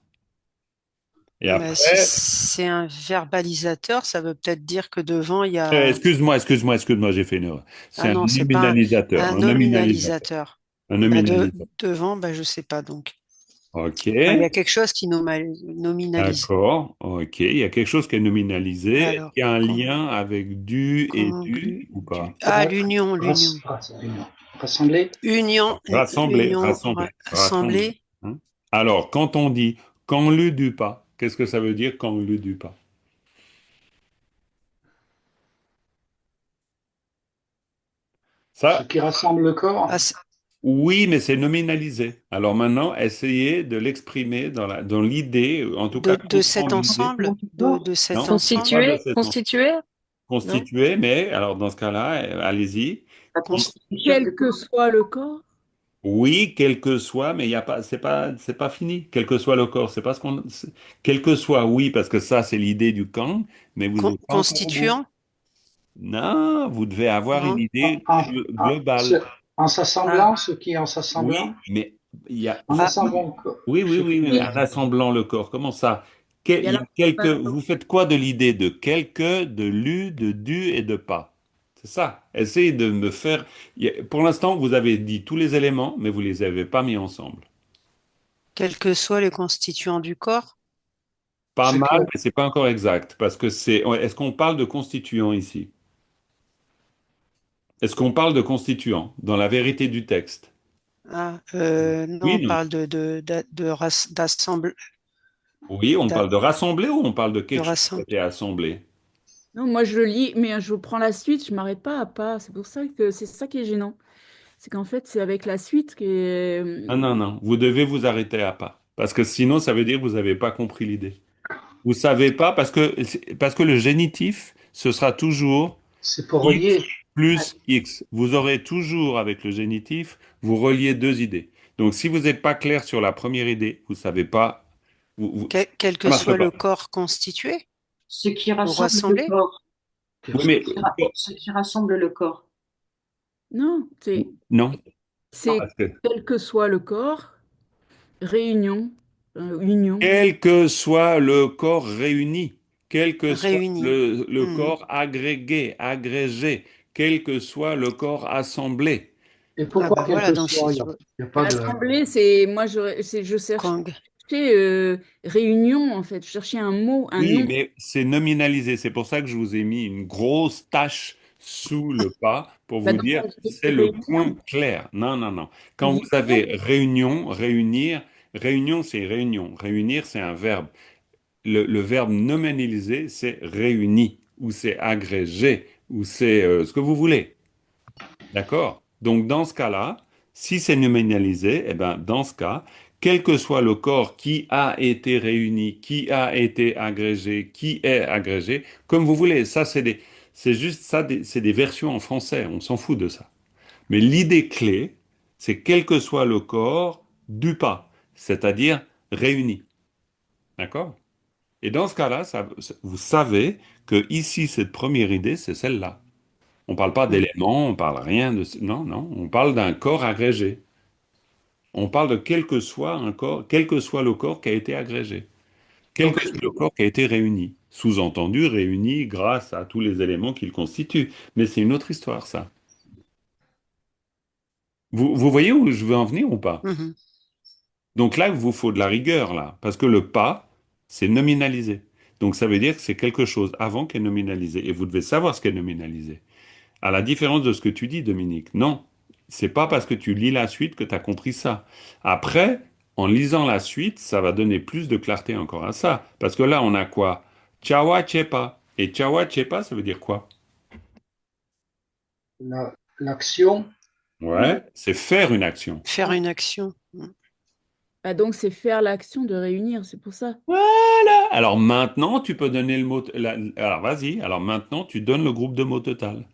S1: Et
S5: Bah, si
S1: après,
S5: c'est un verbalisateur, ça veut peut-être dire que devant, il y a...
S1: excuse-moi, j'ai fait une erreur. C'est
S5: Ah
S1: un
S5: non, c'est pas
S1: nominalisateur,
S5: un
S1: un nominalisateur,
S5: nominalisateur.
S1: un
S5: Bah,
S1: nominalisateur.
S5: devant, bah, je sais pas donc.
S1: Ok,
S5: Enfin, il y a quelque chose qui nominalise.
S1: d'accord, ok. Il y a quelque chose qui est nominalisé,
S5: Alors,
S1: qui a un lien avec du et du ou pas?
S5: Ah, l'union, l'union.
S4: Rassembler.
S1: Rassembler,
S5: Union,
S1: rassembler, rassembler.
S5: rassembler.
S1: Hein. Alors, quand on dit quand lu du pas, qu'est-ce que ça veut dire quand lu du pas?
S4: Ce
S1: Ça,
S4: qui rassemble le corps.
S5: Ah,
S1: oui, mais c'est nominalisé. Alors maintenant, essayez de l'exprimer dans l'idée, en tout cas
S5: de cet
S1: comprendre l'idée.
S5: ensemble, de cet
S1: Non, pas
S5: ensemble,
S1: de
S7: Constitué,
S1: cette
S7: constitué, non?
S1: constitué, mais alors dans ce cas-là, allez-y.
S3: La
S5: cons-
S3: constitution du
S2: Quel que
S3: corps.
S2: soit le corps.
S1: Oui, quel que soit, mais il y a pas, c'est pas fini. Quel que soit le corps, c'est pas ce qu'on, quel que soit, oui, parce que ça, c'est l'idée du camp, mais vous n'êtes pas encore au bout.
S5: constituant,
S1: Non, vous devez avoir une
S5: non?
S1: idée
S4: Ce-
S1: globale.
S4: en
S5: Ah,
S4: s'assemblant, ce qui est en s'assemblant,
S1: Oui, mais il y a,
S4: en
S5: ah,
S4: assemblant le corps.
S1: oui, oui,
S4: Je
S1: oui, mais en
S2: Oui,
S1: assemblant le corps, comment ça?
S2: il y
S1: Il
S2: a
S1: y
S2: la
S1: a quelques,
S2: préparation.
S1: vous faites quoi de l'idée de quelque, de lu, de du et de pas? C'est ça. Essayez de me faire. Pour l'instant, vous avez dit tous les éléments, mais vous les avez pas mis ensemble.
S5: quels que soient les constituants du corps.
S1: Pas
S4: Ce qui
S1: mal,
S4: est,
S1: mais c'est pas encore exact, parce que c'est. Est-ce qu'on parle de constituants ici? Est-ce qu'on parle de constituants dans la vérité du texte?
S5: Ah, non,
S1: Oui,
S5: on
S1: non.
S5: parle d'assemble,
S1: Oui, on parle de rassembler ou on parle de
S5: de
S1: quelque chose qui a
S5: rassemble.
S1: été assemblé?
S2: Non, moi je lis, mais je prends la suite, je m'arrête pas à pas. C'est pour ça que c'est ça qui est gênant. C'est qu'en fait, c'est avec la suite
S1: Ah non, non, vous devez vous arrêter à pas. Parce que sinon, ça veut dire que vous n'avez pas compris l'idée. Vous savez pas, parce que le génitif, ce sera toujours
S4: c'est pour
S1: X
S4: relier.
S1: plus X. Vous aurez toujours, avec le génitif, vous reliez deux idées. Donc, si vous n'êtes pas clair sur la première idée, vous savez pas,
S5: Quel
S1: ça
S5: que
S1: marche
S5: soit
S1: pas.
S5: le corps constitué
S3: Ce qui
S5: ou
S3: rassemble le
S5: rassemblé.
S3: corps.
S1: Oui, mais
S3: Ce qui rassemble le corps.
S2: Non,
S1: non.
S2: c'est
S1: Parce que
S2: quel que soit le corps, réunion, union.
S1: quel que soit le corps réuni, quel que soit
S7: Réunis.
S1: le
S7: Hmm.
S1: corps agrégé, agrégé, quel que soit le corps assemblé.
S4: Et
S7: Ah
S4: pourquoi
S7: bah
S4: quel
S7: voilà,
S4: que
S7: donc si
S4: soit,
S7: tu veux.
S4: il y a pas de...
S2: L'assemblée, moi, je cherchais
S7: Kong.
S2: réunion, en fait. Je cherchais un mot, un
S1: Oui,
S2: nom.
S1: mais c'est nominalisé. C'est pour ça que je vous ai mis une grosse tache sous le pas pour
S2: Bah,
S1: vous
S2: donc,
S1: dire
S2: on dit
S1: c'est le point
S2: réunion.
S1: clair. Non, non, non.
S2: On
S1: Quand vous
S2: dit
S1: avez réunion, réunir, réunion, c'est réunion. Réunir, c'est un verbe. Le verbe nominalisé, c'est réuni, ou c'est agrégé, ou c'est ce que vous voulez. D'accord? Donc, dans ce cas-là, si c'est nominalisé, eh ben, dans ce cas, quel que soit le corps qui a été réuni, qui a été agrégé, qui est agrégé, comme vous voulez, ça, c'est juste ça, c'est des versions en français, on s'en fout de ça. Mais l'idée clé, c'est quel que soit le corps du pas, c'est-à-dire réuni. D'accord? Et dans ce cas-là, vous savez que ici, cette première idée, c'est celle-là. On ne parle pas
S7: Hmm.
S1: d'éléments, on parle rien de... Non, non, on parle d'un corps agrégé. On parle de quel que soit un corps, quel que soit le corps qui a été agrégé, quel que
S4: Donc,
S1: soit le corps qui a été réuni. Sous-entendu, réuni grâce à tous les éléments qu'il constitue. Mais c'est une autre histoire, ça. Vous voyez où je veux en venir ou pas?
S7: Mhm.
S1: Donc là, il vous faut de la rigueur, là, parce que le pas, c'est nominalisé. Donc ça veut dire que c'est quelque chose avant qui est nominalisé. Et vous devez savoir ce qui est nominalisé. À la différence de ce que tu dis, Dominique, non, c'est pas parce que tu lis la suite que tu as compris ça. Après, en lisant la suite, ça va donner plus de clarté encore à ça. Parce que là, on a quoi? Chawa chepa. Et chawa chepa, ça veut dire quoi?
S4: l'action,
S1: Ouais, c'est faire une action.
S7: Faire une action. Hmm.
S2: Bah, donc, c'est faire l'action de réunir, c'est pour ça.
S1: Voilà. Alors maintenant, tu peux donner le mot. Alors vas-y. Alors maintenant, tu donnes le groupe de mots total.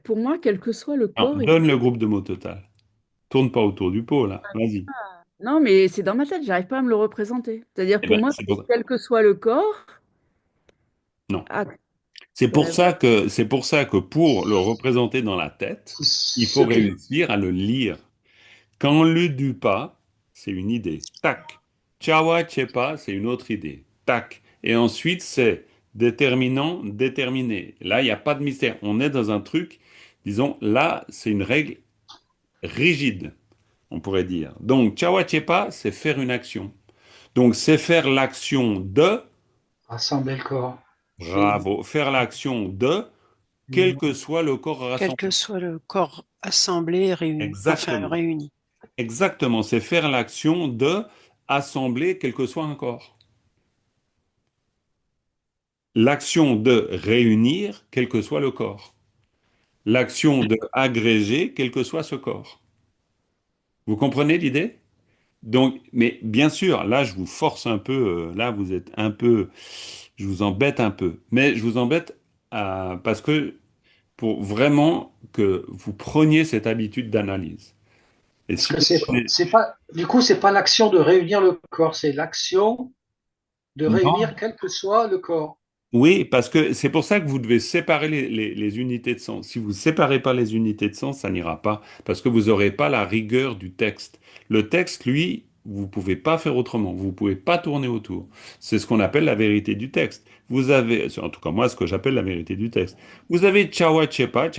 S2: Pour moi, quel que soit le
S1: Non,
S2: corps,
S1: donne le groupe de mots total. Tourne pas autour du pot, là. Vas-y.
S2: non, mais c'est dans ma tête, j'arrive pas à me le représenter. C'est-à-dire,
S1: Eh
S2: pour
S1: ben,
S2: moi,
S1: c'est pour...
S2: quel que soit le corps,
S1: Non.
S2: ah, ouais,
S1: C'est pour ça que pour le représenter dans la tête, il
S4: ce
S1: faut
S4: qui,
S1: réussir à le lire. Quand le du pas, c'est une idée. Tac. Chawa chepa, c'est une autre idée. Tac. Et ensuite, c'est déterminant, déterminé. Là, il n'y a pas de mystère. On est dans un truc, disons, là, c'est une règle rigide, on pourrait dire. Donc, chawa chepa, c'est faire une action. Donc, c'est faire l'action de,
S4: rassembler le corps.
S1: bravo, faire l'action de, quel que soit le corps
S7: Quel que
S1: rassemblé.
S7: soit le corps assemblé, réuni. Enfin,
S1: Exactement.
S7: réuni.
S1: Exactement. C'est faire l'action de assembler quel que soit un corps. L'action de réunir quel que soit le corps. L'action de agréger quel que soit ce corps. Vous comprenez l'idée? Donc, mais bien sûr, là, je vous force un peu, là, vous êtes un peu, je vous embête un peu. Mais je vous embête parce que pour vraiment que vous preniez cette habitude d'analyse. Et
S4: Parce
S1: si
S4: que
S1: vous prenez...
S4: c'est pas, du coup, c'est pas l'action de réunir le corps, c'est l'action de
S1: Non.
S4: réunir quel que soit le corps.
S1: Oui, parce que c'est pour ça que vous devez séparer les unités de sens. Si vous ne séparez pas les unités de sens, ça n'ira pas, parce que vous n'aurez pas la rigueur du texte. Le texte, lui, vous ne pouvez pas faire autrement, vous ne pouvez pas tourner autour. C'est ce qu'on appelle la vérité du texte. Vous avez, en tout cas moi, ce que j'appelle la vérité du texte. Vous avez chawa chepa,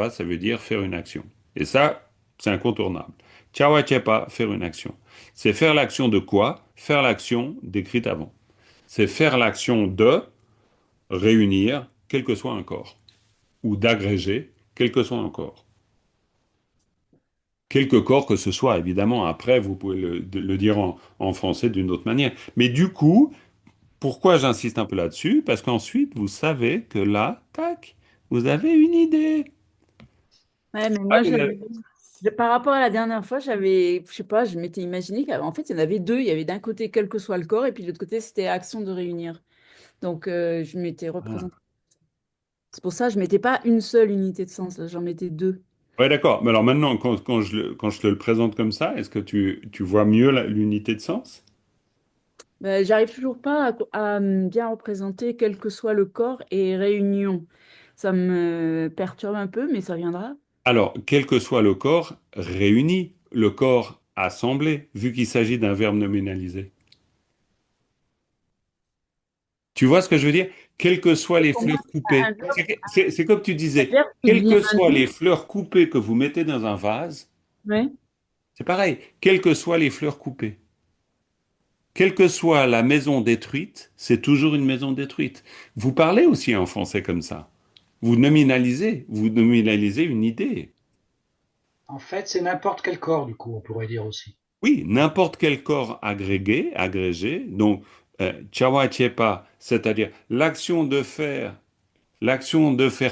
S1: ça veut dire faire une action. Et ça, c'est incontournable. Chawa chepa, faire une action. C'est faire l'action de quoi? Faire l'action décrite avant. C'est faire l'action de réunir quel que soit un corps, ou d'agréger quel que soit un corps. Quelque corps que ce soit, évidemment, après, vous pouvez le dire en français d'une autre manière. Mais du coup, pourquoi j'insiste un peu là-dessus? Parce qu'ensuite, vous savez que là, tac, vous avez une idée.
S2: ouais, mais
S1: Ah,
S2: moi, par rapport à la dernière fois, je sais pas, je m'étais imaginé qu'en fait, il y en avait deux. Il y avait d'un côté, quel que soit le corps, et puis de l'autre côté, c'était action de réunir. Donc, je m'étais
S1: ah.
S2: représenté. C'est pour ça que je mettais pas une seule unité de sens, là, j'en mettais deux.
S1: Ouais, d'accord. Mais alors maintenant, quand je te le présente comme ça, est-ce que tu vois mieux l'unité de sens?
S2: Ben, j'arrive toujours pas bien représenter quel que soit le corps et réunion. Ça me perturbe un peu, mais ça viendra.
S1: Alors, quel que soit le corps, réuni, le corps assemblé, vu qu'il s'agit d'un verbe nominalisé. Tu vois ce que je veux dire? Quelles que soient les
S2: Pour moi,
S1: fleurs coupées. C'est comme tu
S2: un
S1: disais,
S2: verbe qui
S1: quelles
S2: devient
S1: que
S2: un
S1: soient
S2: nom.
S1: les fleurs coupées que vous mettez dans un vase,
S2: Ouais.
S1: c'est pareil, quelles que soient les fleurs coupées. Quelle que soit la maison détruite, c'est toujours une maison détruite. Vous parlez aussi en français comme ça. Vous nominalisez une idée.
S4: En fait, c'est n'importe quel corps, du coup, on pourrait dire aussi.
S1: Oui, n'importe quel corps agrégé, agrégé, donc chawa chepa, c'est-à-dire l'action de faire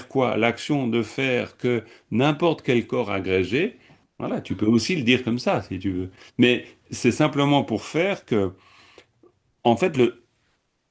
S1: quoi? L'action de faire que n'importe quel corps agrégé, voilà, tu peux aussi le dire comme ça si tu veux. Mais c'est simplement pour faire que, en fait,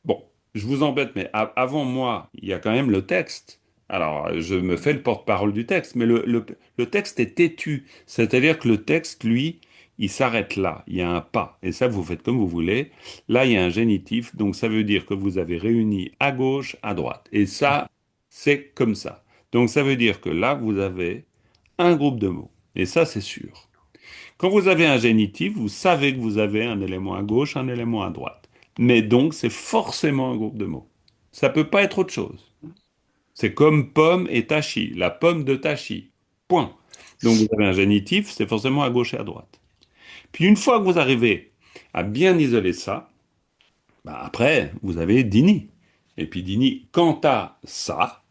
S1: bon, je vous embête, mais avant moi, il y a quand même le texte. Alors, je me fais le porte-parole du texte, mais le texte est têtu. C'est-à-dire que le texte, lui, il s'arrête là. Il y a un pas. Et ça, vous faites comme vous voulez. Là, il y a un génitif. Donc, ça veut dire que vous avez réuni à gauche, à droite. Et ça, c'est comme ça. Donc, ça veut dire que là, vous avez un groupe de mots. Et ça, c'est sûr. Quand vous avez un génitif, vous savez que vous avez un élément à gauche, un élément à droite. Mais donc, c'est forcément un groupe de mots. Ça peut pas être autre chose. C'est comme pomme et tachi, la pomme de tachi. Point. Donc, vous avez un génitif, c'est forcément à gauche et à droite. Puis, une fois que vous arrivez à bien isoler ça, bah, après, vous avez dini. Et puis, dini, quant à ça,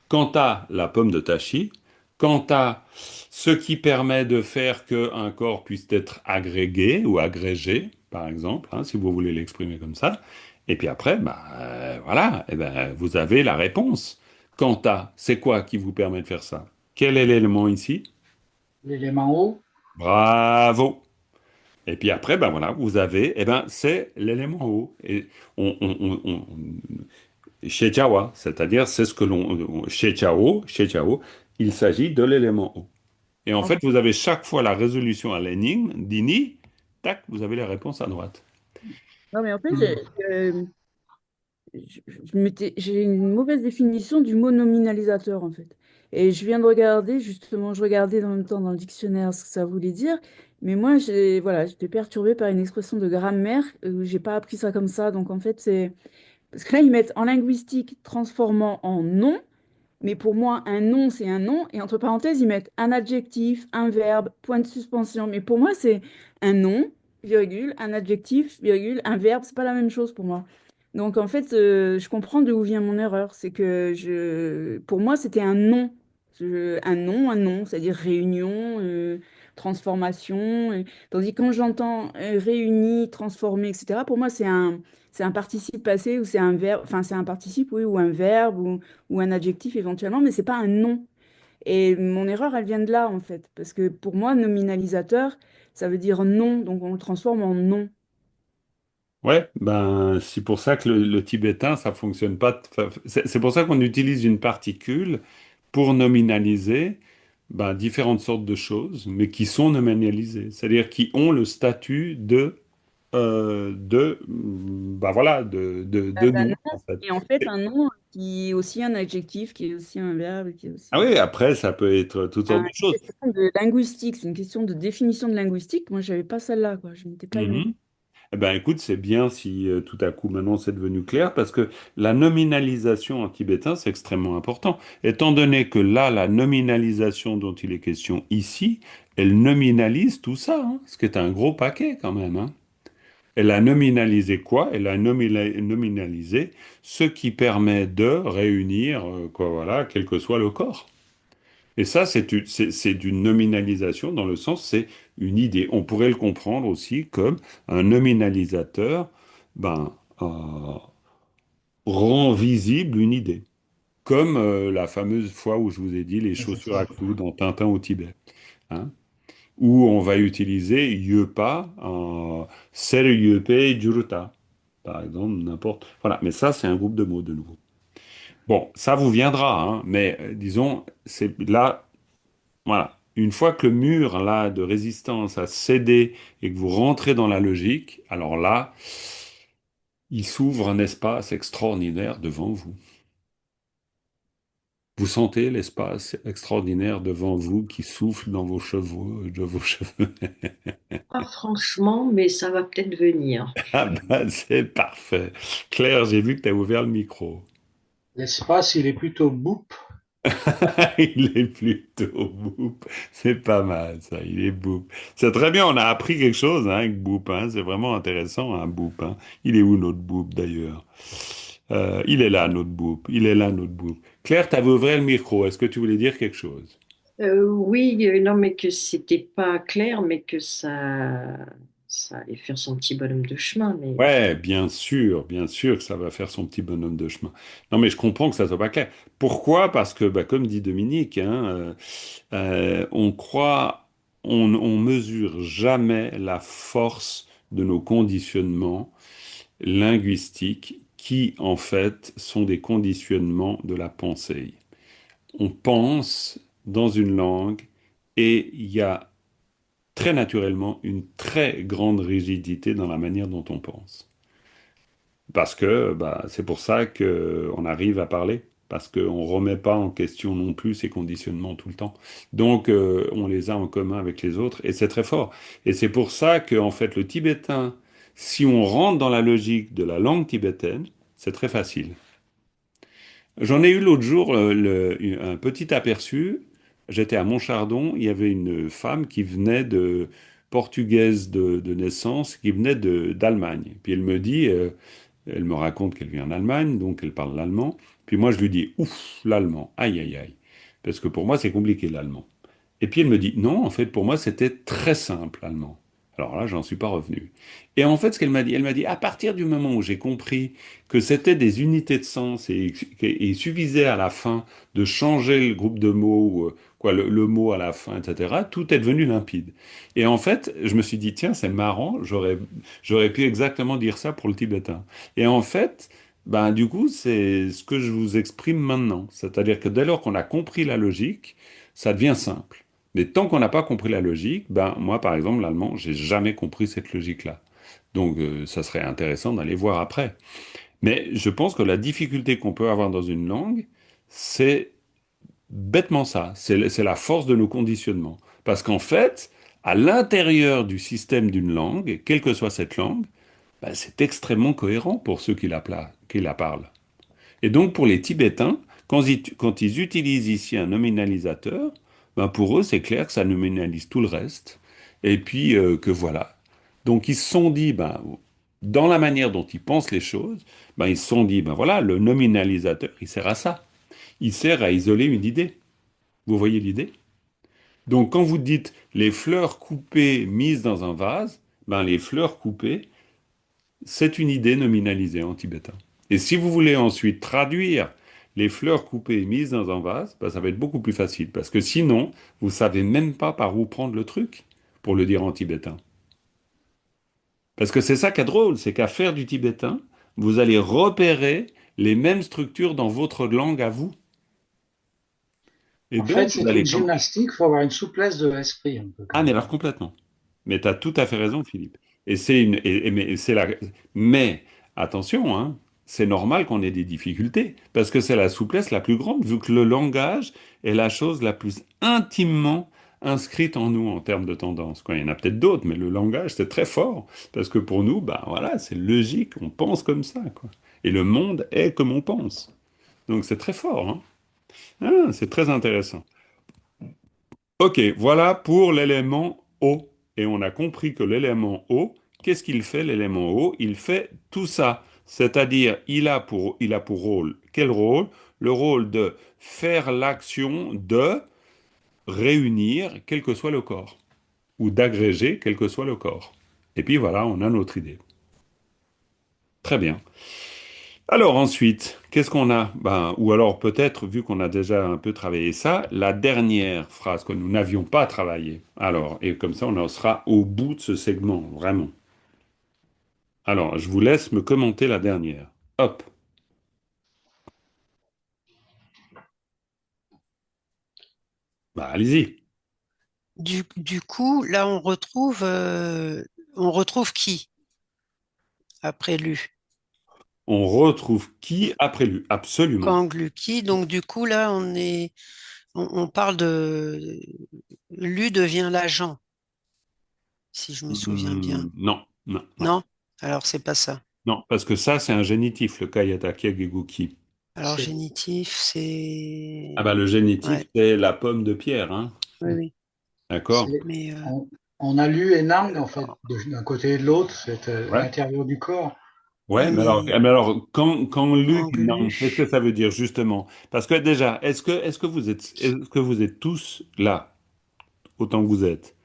S1: quant à la pomme de Tachi, quant à ce qui permet de faire qu'un corps puisse être agrégé ou agrégé, par exemple, hein, si vous voulez l'exprimer comme ça, et puis après, bah, voilà, eh ben, vous avez la réponse. Quant à, c'est quoi qui vous permet de faire ça? Quel est l'élément ici?
S4: L'élément haut,
S1: Bravo! Et puis après, ben voilà, vous avez, eh ben, c'est l'élément haut. Et chez Jawa, c'est-à-dire c'est ce que chez Chao, il s'agit de l'élément O. Et en fait, vous avez chaque fois la résolution à l'énigme, d'INI, tac, vous avez la réponse à droite.
S2: Non, mais en fait,
S4: hmm,
S2: j'ai une mauvaise définition du mot nominalisateur, en fait. Et je viens de regarder, justement, je regardais en même temps dans le dictionnaire ce que ça voulait dire. Mais moi, voilà, j'étais perturbée par une expression de grammaire. J'ai pas appris ça comme ça. Donc, en fait, c'est. Parce que là, ils mettent en linguistique transformant en nom. Mais pour moi, un nom, c'est un nom. Et entre parenthèses, ils mettent un adjectif, un verbe, point de suspension. Mais pour moi, c'est un nom, virgule, un adjectif, virgule, un verbe. C'est pas la même chose pour moi. Donc, en fait, je comprends d'où vient mon erreur. C'est que pour moi, c'était un nom. Un nom, c'est-à-dire réunion, transformation. Tandis que quand j'entends réuni, transformer, etc., pour moi, c'est un participe passé ou c'est un verbe, enfin, c'est un participe, oui, ou un verbe ou un adjectif éventuellement, mais c'est pas un nom. Et mon erreur, elle vient de là, en fait. Parce que pour moi, nominalisateur, ça veut dire nom, donc on le transforme en nom.
S1: Ouais, ben c'est pour ça que le tibétain, ça fonctionne pas. C'est pour ça qu'on utilise une particule pour nominaliser ben, différentes sortes de choses, mais qui sont nominalisées, c'est-à-dire qui ont le statut ben voilà, de
S2: D'un
S1: nom,
S2: nom.
S1: en fait.
S2: Et en fait, un nom qui est aussi un adjectif, qui est aussi un verbe, qui est
S1: Ah
S2: aussi
S1: oui, après, ça peut être toutes sortes de
S2: une
S1: choses.
S2: question de linguistique. C'est une question de définition de linguistique. Moi, j'avais pas celle-là, quoi. Je m'étais pas aimée.
S1: Mhm. Eh ben, écoute, c'est bien si tout à coup maintenant c'est devenu clair, parce que la nominalisation en tibétain, c'est extrêmement important. Étant donné que là, la nominalisation dont il est question ici, elle nominalise tout ça, hein, ce qui est un gros paquet quand même, hein. Elle a nominalisé quoi? Elle a nominalisé ce qui permet de réunir, quoi, voilà, quel que soit le corps. Et ça, c'est d'une nominalisation dans le sens, c'est une idée. On pourrait le comprendre aussi comme un nominalisateur, ben, rend visible une idée. Comme la fameuse fois où je vous ai dit les
S4: c'est
S1: chaussures à
S4: ça.
S1: clous dans Tintin au Tibet, hein, où on va utiliser yepa en ser yepe juruta, par exemple, n'importe. Voilà, mais ça, c'est un groupe de mots de nouveau. Bon, ça vous viendra, hein, mais disons, c'est là. Voilà. Une fois que le mur là de résistance a cédé et que vous rentrez dans la logique, alors là, il s'ouvre un espace extraordinaire devant vous. Vous sentez l'espace extraordinaire devant vous qui souffle dans vos cheveux, de vos cheveux.
S3: Pas franchement, mais ça va peut-être venir.
S1: Ah ben, c'est parfait. Claire, j'ai vu que tu as ouvert le micro.
S4: L'espace, il est plutôt boop.
S1: Il est plutôt Boop. C'est pas mal, ça. Il est Boop. C'est très bien. On a appris quelque chose, hein, avec Boop, hein. C'est vraiment intéressant, hein, Boop, hein. Il est où notre Boop, d'ailleurs? Il est là, notre Boop. Il est là, notre Boop. Claire, tu avais ouvert le micro. Est-ce que tu voulais dire quelque chose?
S3: Oui, non, mais que c'était pas clair, mais que ça allait faire son petit bonhomme de chemin. Mais
S1: Ouais, bien sûr que ça va faire son petit bonhomme de chemin. Non, mais je comprends que ça soit pas clair. Pourquoi? Parce que, bah, comme dit Dominique, hein, on croit, on mesure jamais la force de nos conditionnements linguistiques qui, en fait, sont des conditionnements de la pensée. On pense dans une langue et il y a très naturellement une très grande rigidité dans la manière dont on pense. Parce que bah, c'est pour ça qu'on arrive à parler, parce qu'on ne remet pas en question non plus ces conditionnements tout le temps. Donc, on les a en commun avec les autres, et c'est très fort. Et c'est pour ça que, en fait, le tibétain, si on rentre dans la logique de la langue tibétaine, c'est très facile. J'en ai eu l'autre jour un petit aperçu. J'étais à Montchardon, il y avait une femme qui venait de portugaise de naissance, qui venait d'Allemagne. Puis elle me dit, elle me raconte qu'elle vit en Allemagne, donc elle parle l'allemand. Puis moi, je lui dis, ouf, l'allemand, aïe, aïe, aïe. Parce que pour moi, c'est compliqué l'allemand. Et puis elle me dit, non, en fait, pour moi, c'était très simple, l'allemand. Alors là, j'en suis pas revenu. Et en fait, ce qu'elle m'a dit, elle m'a dit, à partir du moment où j'ai compris que c'était des unités de sens et il suffisait à la fin de changer le groupe de mots, ou, quoi, le mot à la fin, etc., tout est devenu limpide. Et en fait, je me suis dit, tiens, c'est marrant, j'aurais pu exactement dire ça pour le tibétain. Et en fait, ben, du coup, c'est ce que je vous exprime maintenant. C'est-à-dire que dès lors qu'on a compris la logique, ça devient simple. Mais tant qu'on n'a pas compris la logique, ben, moi, par exemple, l'allemand, j'ai jamais compris cette logique-là. Donc, ça serait intéressant d'aller voir après. Mais je pense que la difficulté qu'on peut avoir dans une langue, c'est bêtement ça. C'est la force de nos conditionnements. Parce qu'en fait, à l'intérieur du système d'une langue, quelle que soit cette langue, ben, c'est extrêmement cohérent pour ceux qui la parlent. Et donc, pour les Tibétains, quand ils utilisent ici un nominalisateur, ben pour eux, c'est clair que ça nominalise tout le reste. Et puis, que voilà. Donc, ils se sont dit, ben, dans la manière dont ils pensent les choses, ben, ils se sont dit, ben voilà, le nominalisateur, il sert à ça. Il sert à isoler une idée. Vous voyez l'idée? Donc, quand vous dites les fleurs coupées mises dans un vase, ben, les fleurs coupées, c'est une idée nominalisée en tibétain. Et si vous voulez ensuite traduire les fleurs coupées et mises dans un vase, ben, ça va être beaucoup plus facile. Parce que sinon, vous savez même pas par où prendre le truc pour le dire en tibétain. Parce que c'est ça qui est drôle, c'est qu'à faire du tibétain, vous allez repérer les mêmes structures dans votre langue à vous. Et
S4: En fait,
S1: donc, vous
S4: c'est
S1: allez
S4: une gymnastique, il faut avoir une souplesse de l'esprit un peu quand
S1: Ah, mais
S4: même.
S1: alors complètement. Mais tu as tout à fait raison, Philippe. Et c'est une, mais c'est la, mais attention, hein, c'est normal qu'on ait des difficultés parce que c'est la souplesse la plus grande, vu que le langage est la chose la plus intimement inscrite en nous en termes de tendance. Quoi, il y en a peut-être d'autres, mais le langage c'est très fort parce que pour nous, bah voilà, c'est logique, on pense comme ça, quoi. Et le monde est comme on pense. Donc c'est très fort, hein. Ah, c'est très intéressant. Ok, voilà pour l'élément O. Et on a compris que l'élément O, qu'est-ce qu'il fait l'élément O? Il fait tout ça. C'est-à-dire, il a pour rôle, quel rôle? Le rôle de faire l'action de réunir, quel que soit le corps, ou d'agréger, quel que soit le corps. Et puis voilà, on a notre idée. Très bien. Alors ensuite, qu'est-ce qu'on a? Ben, ou alors peut-être, vu qu'on a déjà un peu travaillé ça, la dernière phrase que nous n'avions pas travaillée. Alors, et comme ça, on en sera au bout de ce segment, vraiment. Alors, je vous laisse me commenter la dernière. Hop, bah allez-y.
S7: Du coup, là, on retrouve qui après lu?
S1: On retrouve qui après lui? Absolument.
S7: Quand gluki, donc du coup, là, on parle de Lu devient l'agent, si je me souviens bien.
S1: Non, non, non,
S7: Non? Alors, c'est pas ça.
S1: non, parce que ça, c'est un génitif, le Kayatake Geguki.
S7: Alors,
S4: C'est
S7: génitif,
S1: Ah bah
S7: c'est.
S1: le génitif,
S7: Ouais,
S1: c'est la pomme de Pierre, hein.
S7: oui, oui.
S1: D'accord?
S4: c'est-
S7: Mais
S4: on a lu Enang, en fait, d'un côté et de l'autre, c'est
S1: Ouais.
S4: l'intérieur du corps.
S1: Ouais,
S7: mais
S1: mais alors quand Luc,
S7: quand
S1: non,
S7: glu,
S1: qu'est-ce que ça veut dire justement? Parce que déjà, est-ce que vous êtes tous là, autant que vous êtes?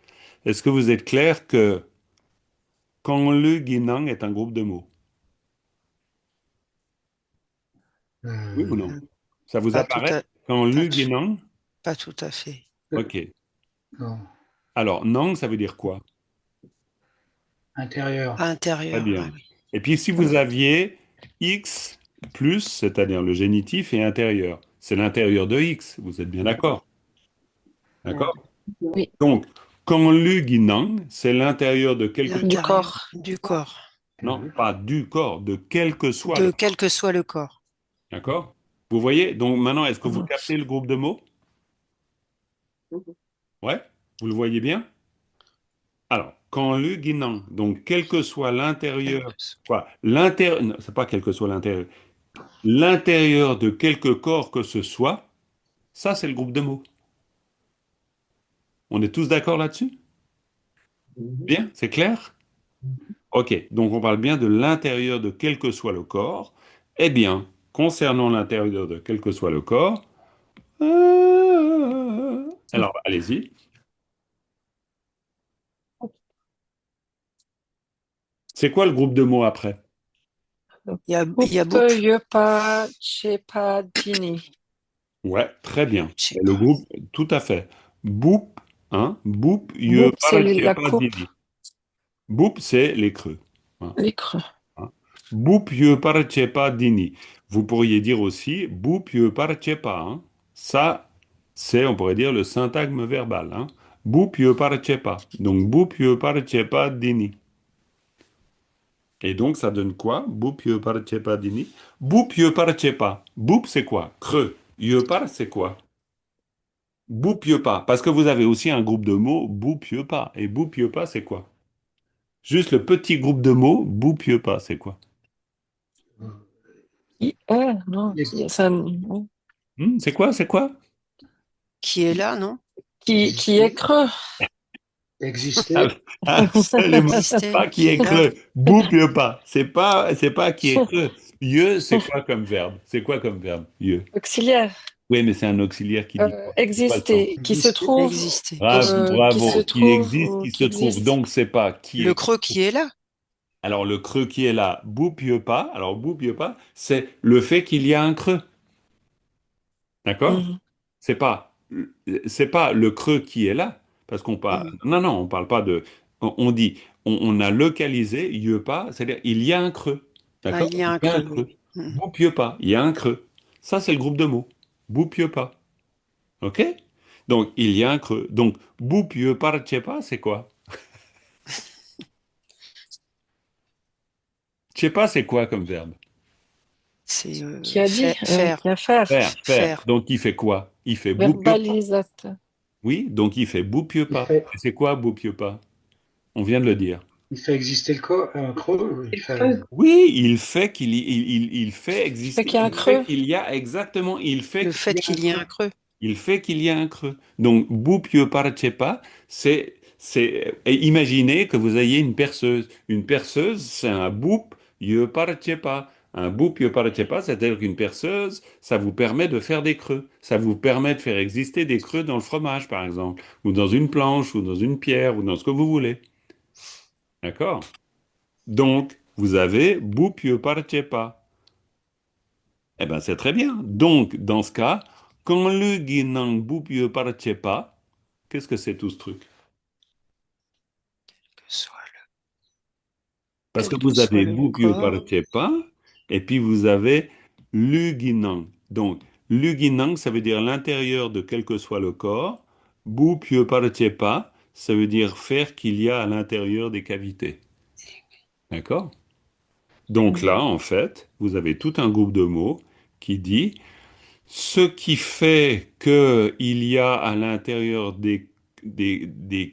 S1: Est-ce que vous êtes clair que quand Lu Guinang est un groupe de mots? Oui ou non?
S4: Euh,
S1: Ça vous
S7: pas tout
S1: apparaît?
S7: à,
S1: Quand
S7: pas,
S1: Lu
S7: tout-
S1: Guinang?
S7: pas tout à fait.
S1: Ok.
S4: non,
S1: Alors, Nang, ça veut dire quoi?
S4: intérieur.
S7: À
S1: Très
S7: intérieur, ah
S1: bien.
S7: oui.
S1: Et puis si vous aviez X plus, c'est-à-dire le génitif et intérieur, c'est l'intérieur de X, vous êtes bien d'accord?
S3: Ouais.
S1: D'accord?
S5: Oui,
S1: Donc, quand Lu Guinang, c'est l'intérieur de quelque
S5: du
S1: chose.
S7: L'intérieur
S5: corps.
S7: du corps,
S1: Non, pas du corps, de quel que soit le
S7: de
S1: corps.
S7: quel que soit le corps.
S1: D'accord? Vous voyez? Donc maintenant, est-ce que vous
S5: Mhm.
S1: captez le groupe de mots?
S3: Mhm.
S1: Ouais? Vous le voyez bien? Alors, quand le guinant, donc quel que soit
S7: Quel
S1: l'intérieur,
S7: que soit.
S1: quoi, l'intérieur, non, c'est pas quel que soit l'intérieur, l'intérieur de quelque corps que ce soit, ça c'est le groupe de mots. On est tous d'accord là-dessus?
S3: Mhm.
S1: Bien, c'est clair? Ok, donc on parle bien de l'intérieur de quel que soit le corps. Eh bien, concernant l'intérieur de quel que soit le corps, alors allez-y. C'est quoi le groupe de mots après?
S7: Il y a Boop,
S5: Yepa, Chepa, Dini.
S1: Ouais, très bien.
S7: je sais
S1: Et le
S7: pas.
S1: groupe, tout à fait. Boop, hein, boop, ye
S5: Boop, c'est
S1: paraît
S5: la
S1: pas
S5: coupe,
S1: didi. Boop, c'est les creux. Hein,
S5: les creux.
S1: hein. Boop, ye paraît pas dini. Vous pourriez dire aussi boop, ye paraît pas. Hein. Ça, c'est, on pourrait dire, le syntagme verbal. Hein. Boop, ye paraît pas. Donc, boop, ye paraît pas dini. Et donc, ça donne quoi? Boop, ye paraît pas dini. Boop, ye paraît pas. Boop, c'est quoi? Creux. Ye par, c'est quoi? Boupiepa, parce que vous avez aussi un groupe de mots Boupiepa. Et Boupiepa, c'est quoi? Juste le petit groupe de mots Boupiepa, c'est quoi?
S5: Non,
S4: Il
S5: ça,
S1: C'est quoi? C'est quoi?
S7: Qui est là, non?
S5: qui est
S4: existait,
S5: creux.
S1: Ah,
S4: existait,
S1: absolument
S7: Existait,
S1: pas qui
S7: qui est
S1: est
S7: là.
S1: creux. Boupiepa. C'est pas qui est creux. Ye, c'est quoi comme verbe? C'est quoi comme verbe? Ye.
S5: Auxiliaire.
S1: Oui, mais c'est un auxiliaire qui dit quoi? C'est quoi le sens?
S5: Exister,
S4: existait,
S7: Existait.
S1: Bravo,
S5: qui se
S1: bravo. Qui
S5: trouve
S1: existe,
S5: ou
S1: qui
S5: qui
S1: se trouve.
S5: existe.
S1: Donc, c'est pas qui
S7: Le
S1: est.
S7: creux qui est là.
S1: Alors, le creux qui est là, Boupiepa. Alors, Boupiepa, c'est le fait qu'il y a un creux. D'accord?
S5: Mhm.
S1: C'est pas, c'est pas le creux qui est là, parce qu'on parle.
S7: Mhm.
S1: Non, non, on parle pas de. On dit, on a localisé pas, c'est-à-dire il y a un creux.
S7: Ah,
S1: D'accord?
S7: il y a
S1: Il
S7: un
S1: y a un
S7: creux, oui.
S1: creux.
S7: Mhm.
S1: Pas, il y a un creux. Ça, c'est le groupe de mots. Pas. OK? Donc, il y a un creux. Donc, pas, c'est quoi? Pas, c'est quoi comme verbe?
S7: C'est
S5: Qui a dit,
S7: faire,
S5: qui a faire.
S1: Faire, faire.
S7: faire.
S1: Donc, il fait quoi? Il fait pas.
S5: Verbalisateur.
S1: Oui, donc il fait
S4: il
S1: pas.
S4: fait,
S1: Et c'est quoi pas? On vient de le dire.
S4: il fait exister le corps, un creux,
S3: C'est le creux.
S1: Oui, il fait
S5: Fait
S1: exister,
S5: qu'il y a un
S1: il fait
S5: creux.
S1: qu'il y a exactement, il fait
S7: Le
S1: qu'il
S7: fait
S1: y a un
S7: qu'il y ait
S1: creux.
S7: un creux.
S1: Il fait qu'il y a un creux. Donc, Bupio Parachepa, et imaginez que vous ayez une perceuse. Une perceuse, c'est un Bup Ye Parachepa. Un Bup Ye Parachepa, c'est-à-dire qu'une perceuse, ça vous permet de faire des creux. Ça vous permet de faire exister des creux dans le fromage, par exemple, ou dans une planche, ou dans une pierre, ou dans ce que vous voulez. D'accord? Donc, vous avez Bupio Parachepa. Eh bien, c'est très bien. Donc, dans ce cas, quand le guinang Bupio Parachepa, qu'est-ce que c'est tout ce truc?
S7: Que soit
S1: Parce que
S7: quel que
S1: vous
S7: soit
S1: avez
S7: le
S1: Bupio
S7: corps.
S1: Parachepa, et puis vous avez Luginang. Donc, Luginang, ça veut dire l'intérieur de quel que soit le corps. Bupio Parachepa, ça veut dire faire qu'il y a à l'intérieur des cavités. D'accord? Donc là, en fait, vous avez tout un groupe de mots qui dit ce qui fait qu'il y a à l'intérieur des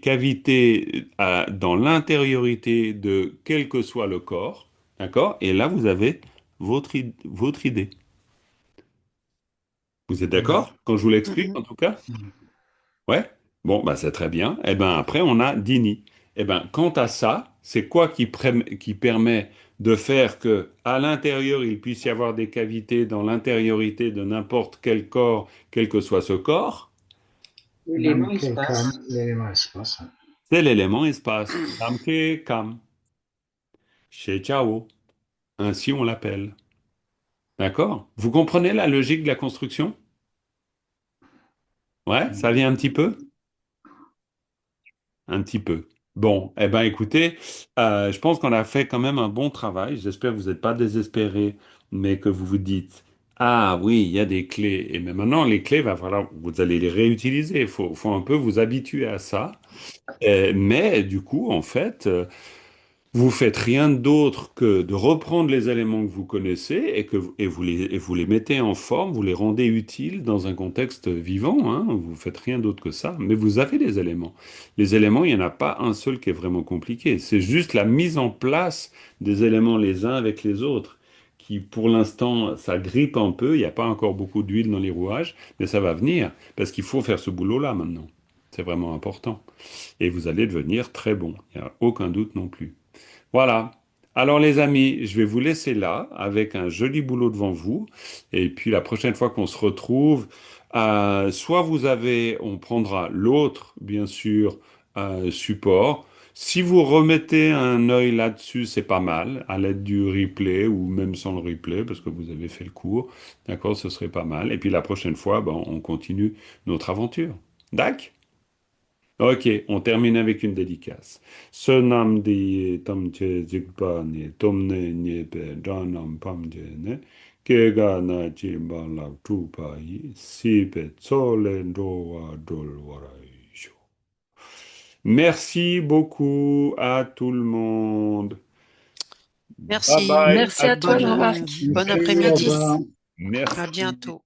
S1: cavités dans l'intériorité de quel que soit le corps, d'accord? Et là, vous avez votre idée. Vous êtes d'accord quand je vous l'explique,
S7: Mhm.
S1: en tout cas?
S4: Mhm.
S1: Ouais? Bon, bah c'est très bien. Et ben après, on a Dini. Et ben, quant à ça, c'est quoi qui permet de faire que à l'intérieur, il puisse y avoir des cavités dans l'intériorité de n'importe quel corps, quel que soit ce corps?
S3: L'élément
S4: Nam Ke Kam,
S3: espace.
S4: l'élément espace.
S1: C'est l'élément espace. Namke Kam, chez Chao. Ainsi on l'appelle. D'accord? Vous comprenez la logique de la construction? Ouais, ça vient un petit peu? Un petit peu. Bon, eh ben écoutez, je pense qu'on a fait quand même un bon travail. J'espère que vous n'êtes pas désespérés, mais que vous vous dites, ah oui, il y a des clés. Et mais maintenant, les clés, va falloir, vous allez les réutiliser. Il faut un peu vous habituer à ça. Mais du coup, en fait, vous faites rien d'autre que de reprendre les éléments que vous connaissez et vous les mettez en forme, vous les rendez utiles dans un contexte vivant, hein. Vous faites rien d'autre que ça, mais vous avez les éléments. Les éléments, il n'y en a pas un seul qui est vraiment compliqué. C'est juste la mise en place des éléments les uns avec les autres qui, pour l'instant, ça grippe un peu. Il n'y a pas encore beaucoup d'huile dans les rouages, mais ça va venir parce qu'il faut faire ce boulot-là maintenant. C'est vraiment important. Et vous allez devenir très bon. Il n'y a aucun doute non plus. Voilà. Alors les amis, je vais vous laisser là avec un joli boulot devant vous. Et puis la prochaine fois qu'on se retrouve, soit on prendra l'autre, bien sûr, support. Si vous remettez un œil là-dessus, c'est pas mal, à l'aide du replay ou même sans le replay, parce que vous avez fait le cours. D'accord, ce serait pas mal. Et puis la prochaine fois, ben, on continue notre aventure. D'accord? Ok, on termine avec une dédicace. Sonam di tamche jigpa ni tomne nyepe dhanam pamje ne kega na chimba la tupa yi sipe tsole ndoa dolwara isho. Merci beaucoup à tout le monde. Bye
S7: Merci.
S1: bye,
S5: Merci
S1: à
S5: à toi,
S1: très
S7: Bonne,
S1: vite.
S5: Jean-Marc.
S7: bon
S4: Merci, au
S7: après-midi.
S4: revoir.
S7: À
S1: Merci.
S7: bientôt.